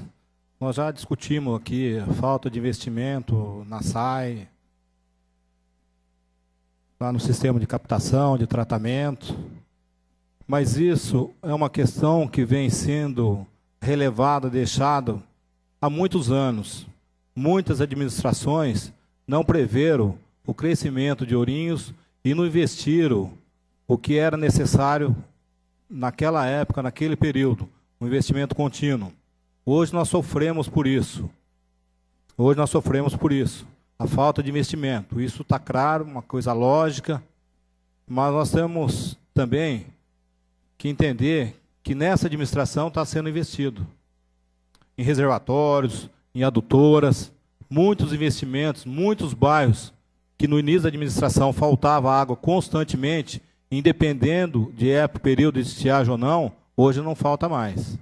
nós já discutimos aqui a falta de investimento na SAI, lá no sistema de captação, de tratamento, mas isso é uma questão que vem sendo relevada, deixada há muitos anos. Muitas administrações não preveram o crescimento de Ourinhos e não investiram o que era necessário naquela época, naquele período, um investimento contínuo. Hoje nós sofremos por isso. Hoje nós sofremos por isso. A falta de investimento. Isso está claro, uma coisa lógica, mas nós temos também que entender que nessa administração está sendo investido em reservatórios, em adutoras, muitos investimentos, muitos bairros que no início da administração faltava água constantemente, independendo de época, período de estiagem ou não, hoje não falta mais.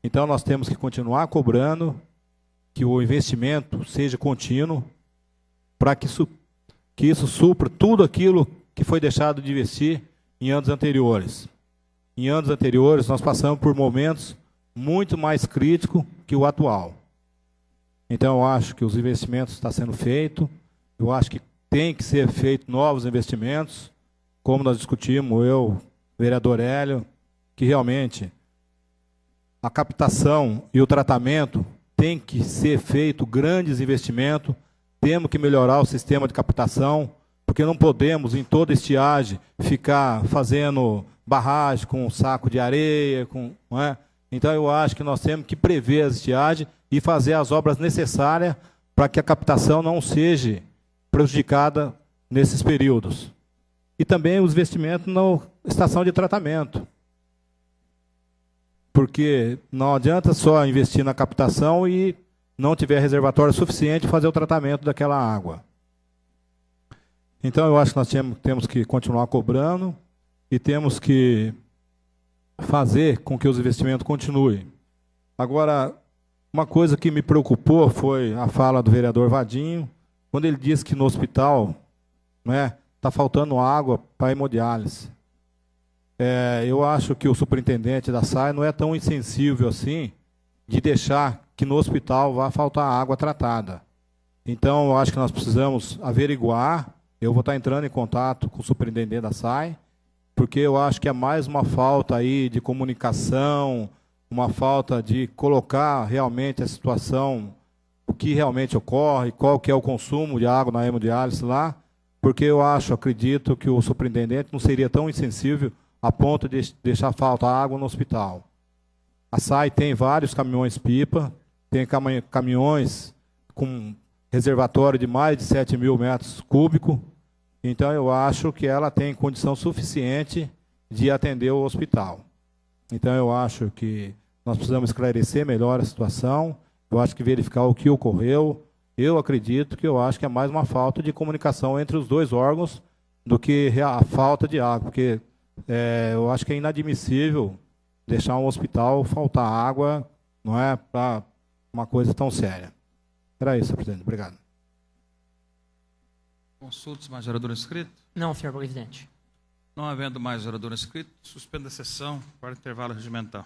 Então nós temos que continuar cobrando que o investimento seja contínuo para que isso supra tudo aquilo que foi deixado de investir em anos anteriores. Em anos anteriores nós passamos por momentos muito mais críticos que o atual. Então eu acho que os investimentos estão sendo feitos, eu acho que tem que ser feito novos investimentos, como nós discutimos, eu, vereador Hélio, que realmente a captação e o tratamento tem que ser feito grandes investimentos, temos que melhorar o sistema de captação, porque não podemos, em toda estiagem, ficar fazendo barragem com um saco de areia, não é? Então, eu acho que nós temos que prever as estiagens e fazer as obras necessárias para que a captação não seja prejudicada nesses períodos. E também os investimentos na estação de tratamento. Porque não adianta só investir na captação e não tiver reservatório suficiente para fazer o tratamento daquela água. Então, eu acho que nós temos que continuar cobrando e temos que fazer com que os investimentos continuem. Agora, uma coisa que me preocupou foi a fala do vereador Vadinho, quando ele disse que no hospital está faltando água para hemodiálise. Eu acho que o superintendente da SAI não é tão insensível assim de deixar que no hospital vá faltar água tratada. Então, eu acho que nós precisamos averiguar. Eu vou estar entrando em contato com o superintendente da SAI, porque eu acho que é mais uma falta aí de comunicação, uma falta de colocar realmente a situação, o que realmente ocorre, qual que é o consumo de água na hemodiálise lá, porque eu acredito que o superintendente não seria tão insensível a ponto de deixar falta água no hospital. A SAI tem vários caminhões-pipa, tem caminhões com reservatório de mais de 7.000 metros cúbicos, então eu acho que ela tem condição suficiente de atender o hospital. Então eu acho que nós precisamos esclarecer melhor a situação, eu acho que verificar o que ocorreu. Eu acredito que é mais uma falta de comunicação entre os dois órgãos do que a falta de água, porque eu acho que é inadmissível deixar um hospital faltar água, não é, para uma coisa tão séria. Era isso, presidente. Obrigado. Consultas mais orador inscrito? Não, senhor presidente. Não havendo mais orador inscrito, suspenda a sessão para intervalo regimental.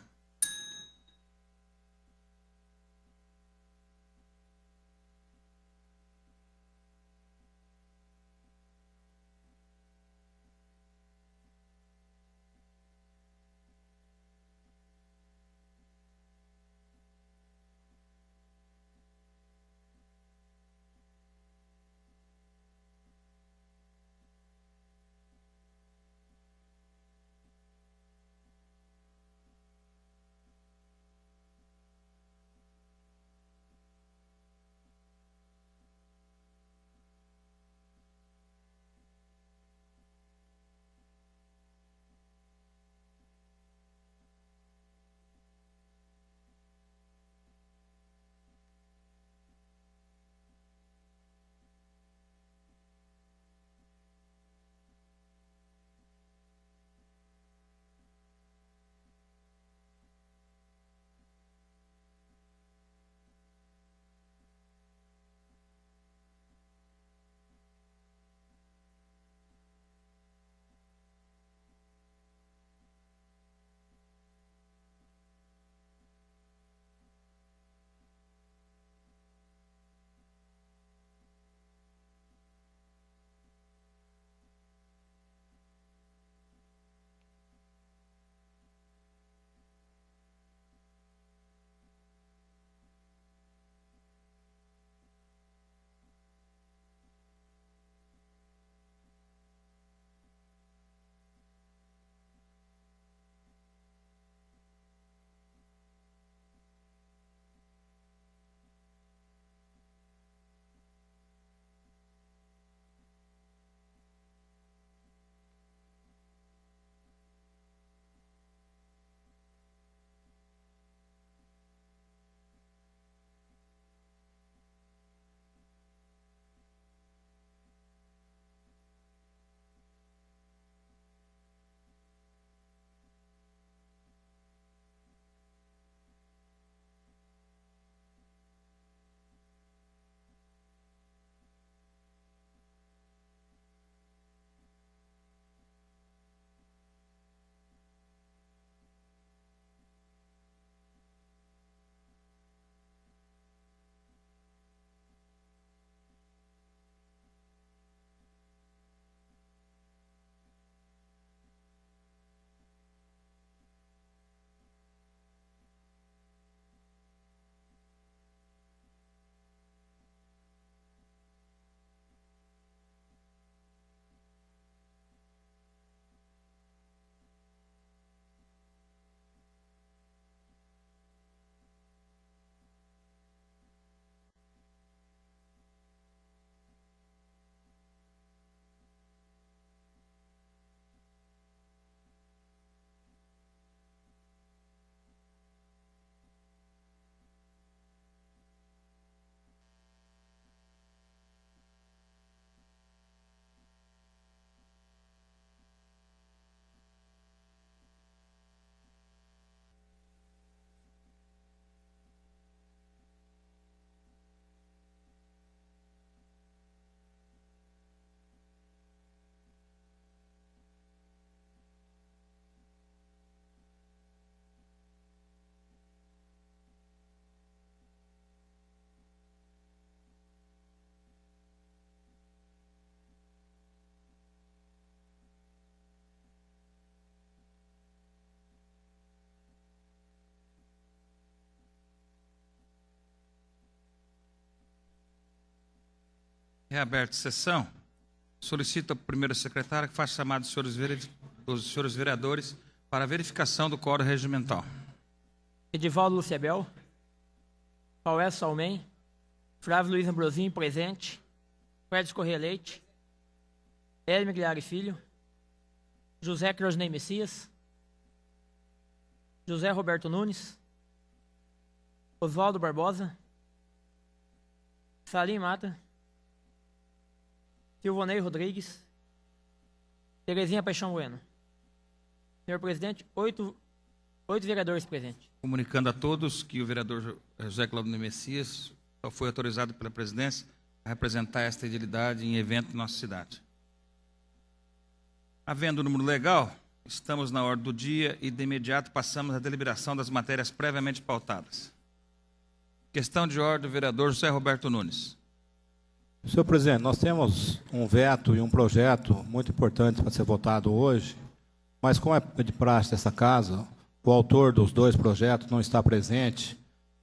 Reaberta a sessão. Solicito ao primeiro secretário que faça chamado dos senhores vereadores para a verificação do quórum regimental. Edivaldo Luciabel, Paulo Salmem, Flávio Luiz Ambrosinho, presente. Fred Corrêa Leite, Hélio Guilherme Filho, José Crosney Messias, José Roberto Nunes, Oswaldo Barbosa, Salim Mata, Silvonei Rodrigues, Terezinha Paixão Bueno. Senhor presidente, oito vereadores presentes. Comunicando a todos que o vereador José Claudio Messias só foi autorizado pela presidência a representar esta edilidade em evento em nossa cidade. Havendo o número legal, estamos na ordem do dia e de imediato passamos à deliberação das matérias previamente pautadas. Questão de ordem do vereador José Roberto Nunes. Senhor presidente, nós temos um veto e um projeto muito importante para ser votado hoje, mas como é de praxe dessa casa, o autor dos dois projetos não está presente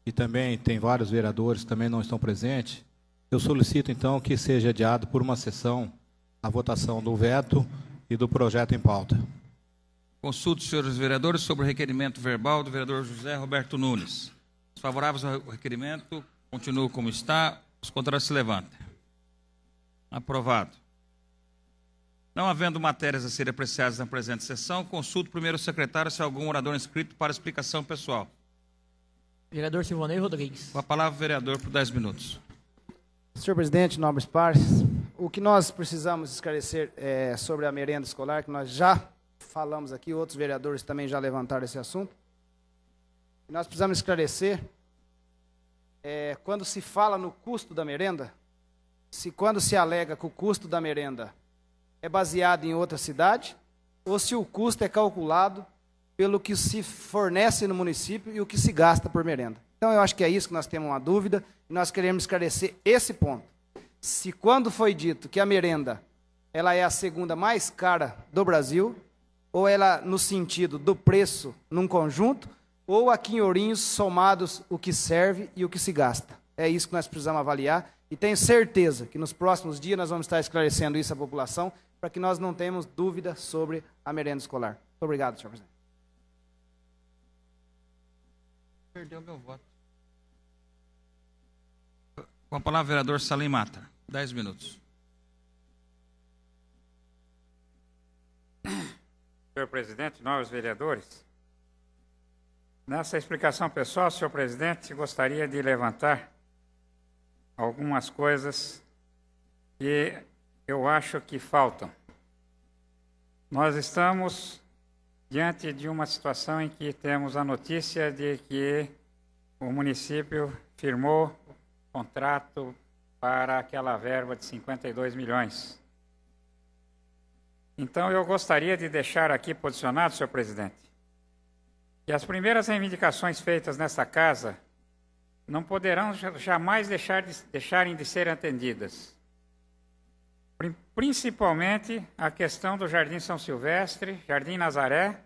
e também tem vários vereadores que também não estão presentes. Eu solicito, então, que seja adiado por uma sessão a votação do veto e do projeto em pauta. Consulto os senhores vereadores sobre o requerimento verbal do vereador José Roberto Nunes. Os favoráveis ao requerimento continuam como está, os contrários se levantem. Aprovado. Não havendo matérias a serem apreciadas na presente sessão, consulto o primeiro secretário se há algum orador inscrito para explicação pessoal. Vereador Silvonei Rodrigues. Com a palavra, vereador, por 10 minutos. Senhor presidente, nobres pares, o que nós precisamos esclarecer é sobre a merenda escolar, que nós já falamos aqui, outros vereadores também já levantaram esse assunto. Nós precisamos esclarecer, quando se fala no custo da merenda, quando se alega que o custo da merenda é baseado em outra cidade, ou se o custo é calculado pelo que se fornece no município e o que se gasta por merenda. Então, eu acho que é isso que nós temos uma dúvida, e nós queremos esclarecer esse ponto. Se quando foi dito que a merenda ela é a segunda mais cara do Brasil, ou ela no sentido do preço num conjunto, ou aqui em Ourinhos somados o que serve e o que se gasta. É isso que nós precisamos avaliar, e tenho certeza que nos próximos dias nós vamos estar esclarecendo isso à população, para que nós não tenhamos dúvida sobre a merenda escolar. Muito obrigado, senhor presidente. Perdeu meu voto. Com a palavra, vereador Salim Mata. 10 minutos. Senhor presidente, nobres vereadores, nessa explicação pessoal, senhor presidente, gostaria de levantar algumas coisas que eu acho que faltam. Nós estamos diante de uma situação em que temos a notícia de que o município firmou contrato para aquela verba de 52 milhões. Então, eu gostaria de deixar aqui posicionado, senhor presidente, que as primeiras reivindicações feitas nessa casa não poderão jamais deixarem de ser atendidas. Principalmente a questão do Jardim São Silvestre, Jardim Nazaré,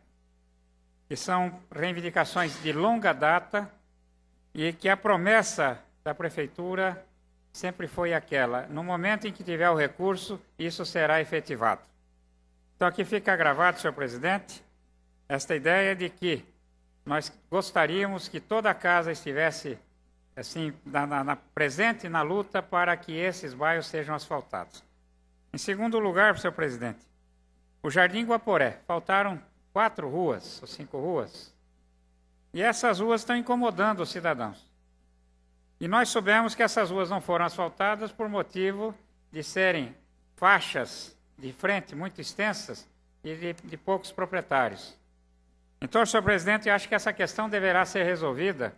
que são reivindicações de longa data e que a promessa da prefeitura sempre foi aquela: no momento em que tiver o recurso, isso será efetivado. Então aqui fica gravado, senhor presidente, esta ideia de que nós gostaríamos que toda a casa estivesse assim, presente na luta para que esses bairros sejam asfaltados. Em segundo lugar, senhor presidente, o Jardim Guaporé, faltaram 4 ruas, ou 5 ruas, e essas ruas estão incomodando os cidadãos. E nós soubemos que essas ruas não foram asfaltadas por motivo de serem faixas de frente muito extensas e de poucos proprietários. Então, senhor presidente, eu acho que essa questão deverá ser resolvida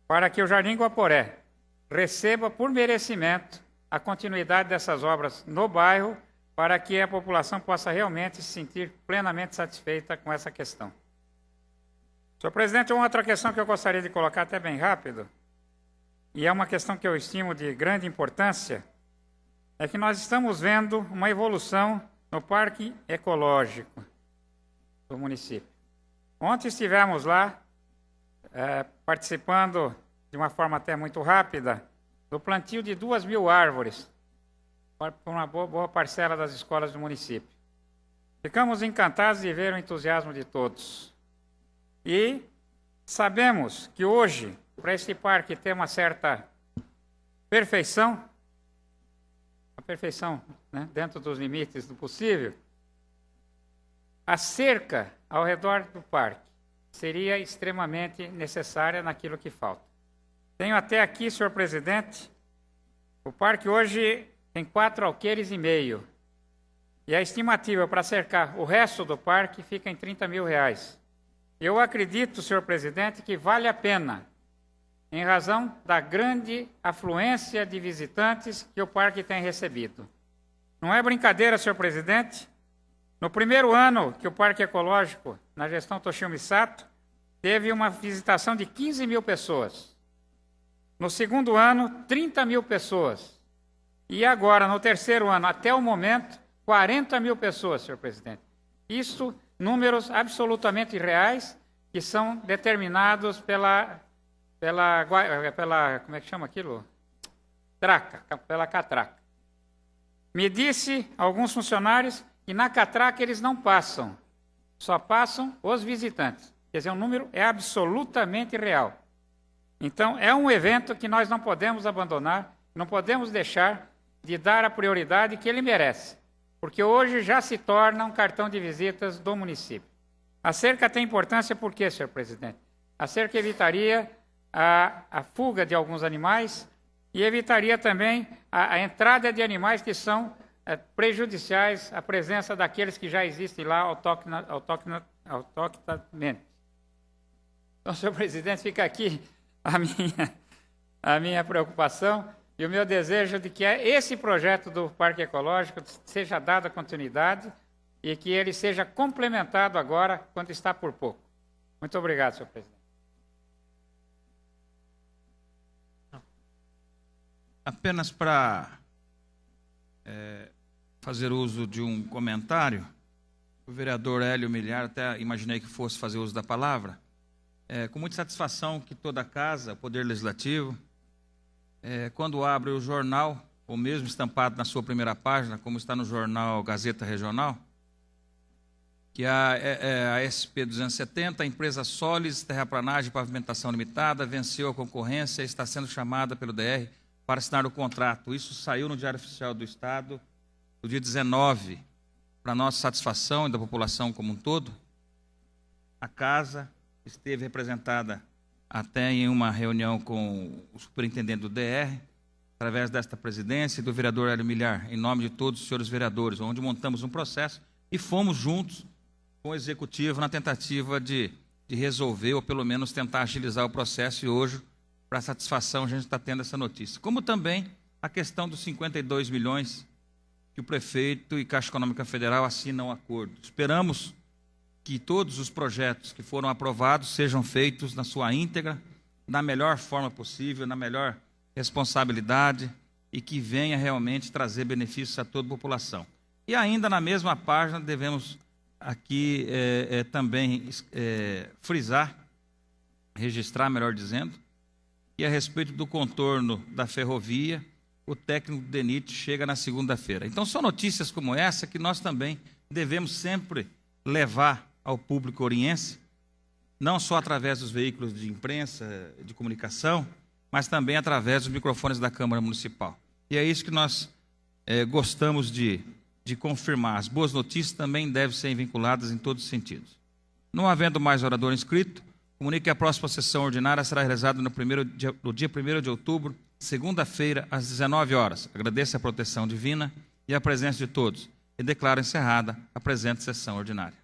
para que o Jardim Guaporé receba por merecimento a continuidade dessas obras no bairro, para que a população possa realmente se sentir plenamente satisfeita com essa questão. Senhor presidente, uma outra questão que eu gostaria de colocar até bem rápido, e é uma questão que eu estimo de grande importância, é que nós estamos vendo uma evolução no parque ecológico do município. Ontem estivemos lá, participando de uma forma até muito rápida, do plantio de 2.000 árvores por uma boa parcela das escolas do município. Ficamos encantados de ver o entusiasmo de todos. E sabemos que hoje, para esse parque ter uma certa perfeição, a perfeição, né, dentro dos limites do possível, a cerca ao redor do parque seria extremamente necessária naquilo que falta. Tenho até aqui, senhor presidente, o parque hoje tem 4,5 alqueires e a estimativa para cercar o resto do parque fica em R$30 mil. Eu acredito, senhor presidente, que vale a pena, em razão da grande afluência de visitantes que o parque tem recebido. Não é brincadeira, senhor presidente. No primeiro ano que o Parque Ecológico, na gestão Toshio Misato, teve uma visitação de 15 mil pessoas. No segundo ano, 30 mil pessoas. E agora, no terceiro ano, até o momento, 40 mil pessoas, senhor presidente. Isso, números absolutamente reais, que são determinados pela como é que chama aquilo? Pela catraca. Me disse alguns funcionários que na catraca eles não passam, só passam os visitantes. Quer dizer, o número é absolutamente real. Então, é um evento que nós não podemos abandonar, não podemos deixar de dar a prioridade que ele merece, porque hoje já se torna um cartão de visitas do município. A cerca tem importância por quê, senhor presidente? A cerca evitaria a fuga de alguns animais e evitaria também a entrada de animais que são prejudiciais à presença daqueles que já existem lá autóctonamente. Então, senhor presidente, fica aqui a minha preocupação e o meu desejo de que esse projeto do Parque Ecológico seja dada continuidade e que ele seja complementado agora, quando está por pouco. Muito obrigado, senhor presidente. Apenas para fazer uso de um comentário, o vereador Hélio Milhar, até imaginei que fosse fazer uso da palavra, com muita satisfação que toda a casa, o Poder Legislativo, quando abre o jornal, ou mesmo estampado na sua primeira página, como está no jornal Gazeta Regional, que a SP-270, a empresa Solis, Terraplanagem e Pavimentação Limitada, venceu a concorrência e está sendo chamada pelo DR para assinar o contrato. Isso saiu no Diário Oficial do Estado, no dia 19, para nossa satisfação e da população como um todo. A casa esteve representada até em uma reunião com o superintendente do DR, através desta presidência e do vereador Hélio Milhar, em nome de todos os senhores vereadores, onde montamos um processo e fomos juntos com o executivo na tentativa de resolver, ou pelo menos tentar agilizar o processo, e hoje, para satisfação, a gente está tendo essa notícia. Como também a questão dos 52 milhões que o prefeito e Caixa Econômica Federal assinam um acordo. Esperamos que todos os projetos que foram aprovados sejam feitos na sua íntegra, da melhor forma possível, na melhor responsabilidade, e que venha realmente trazer benefícios a toda a população. E ainda na mesma página devemos aqui também frisar, registrar, melhor dizendo, que a respeito do contorno da ferrovia, o técnico do DENIT chega na segunda-feira. Então, são notícias como essa que nós também devemos sempre levar ao público oriense, não só através dos veículos de imprensa, de comunicação, mas também através dos microfones da Câmara Municipal. E é isso que nós gostamos de confirmar. As boas notícias também devem ser vinculadas em todos os sentidos. Não havendo mais orador inscrito, comunico que a próxima sessão ordinária será realizada no dia 1º de outubro, segunda-feira, às 19 horas. Agradeço a proteção divina e a presença de todos e declaro encerrada a presente sessão ordinária.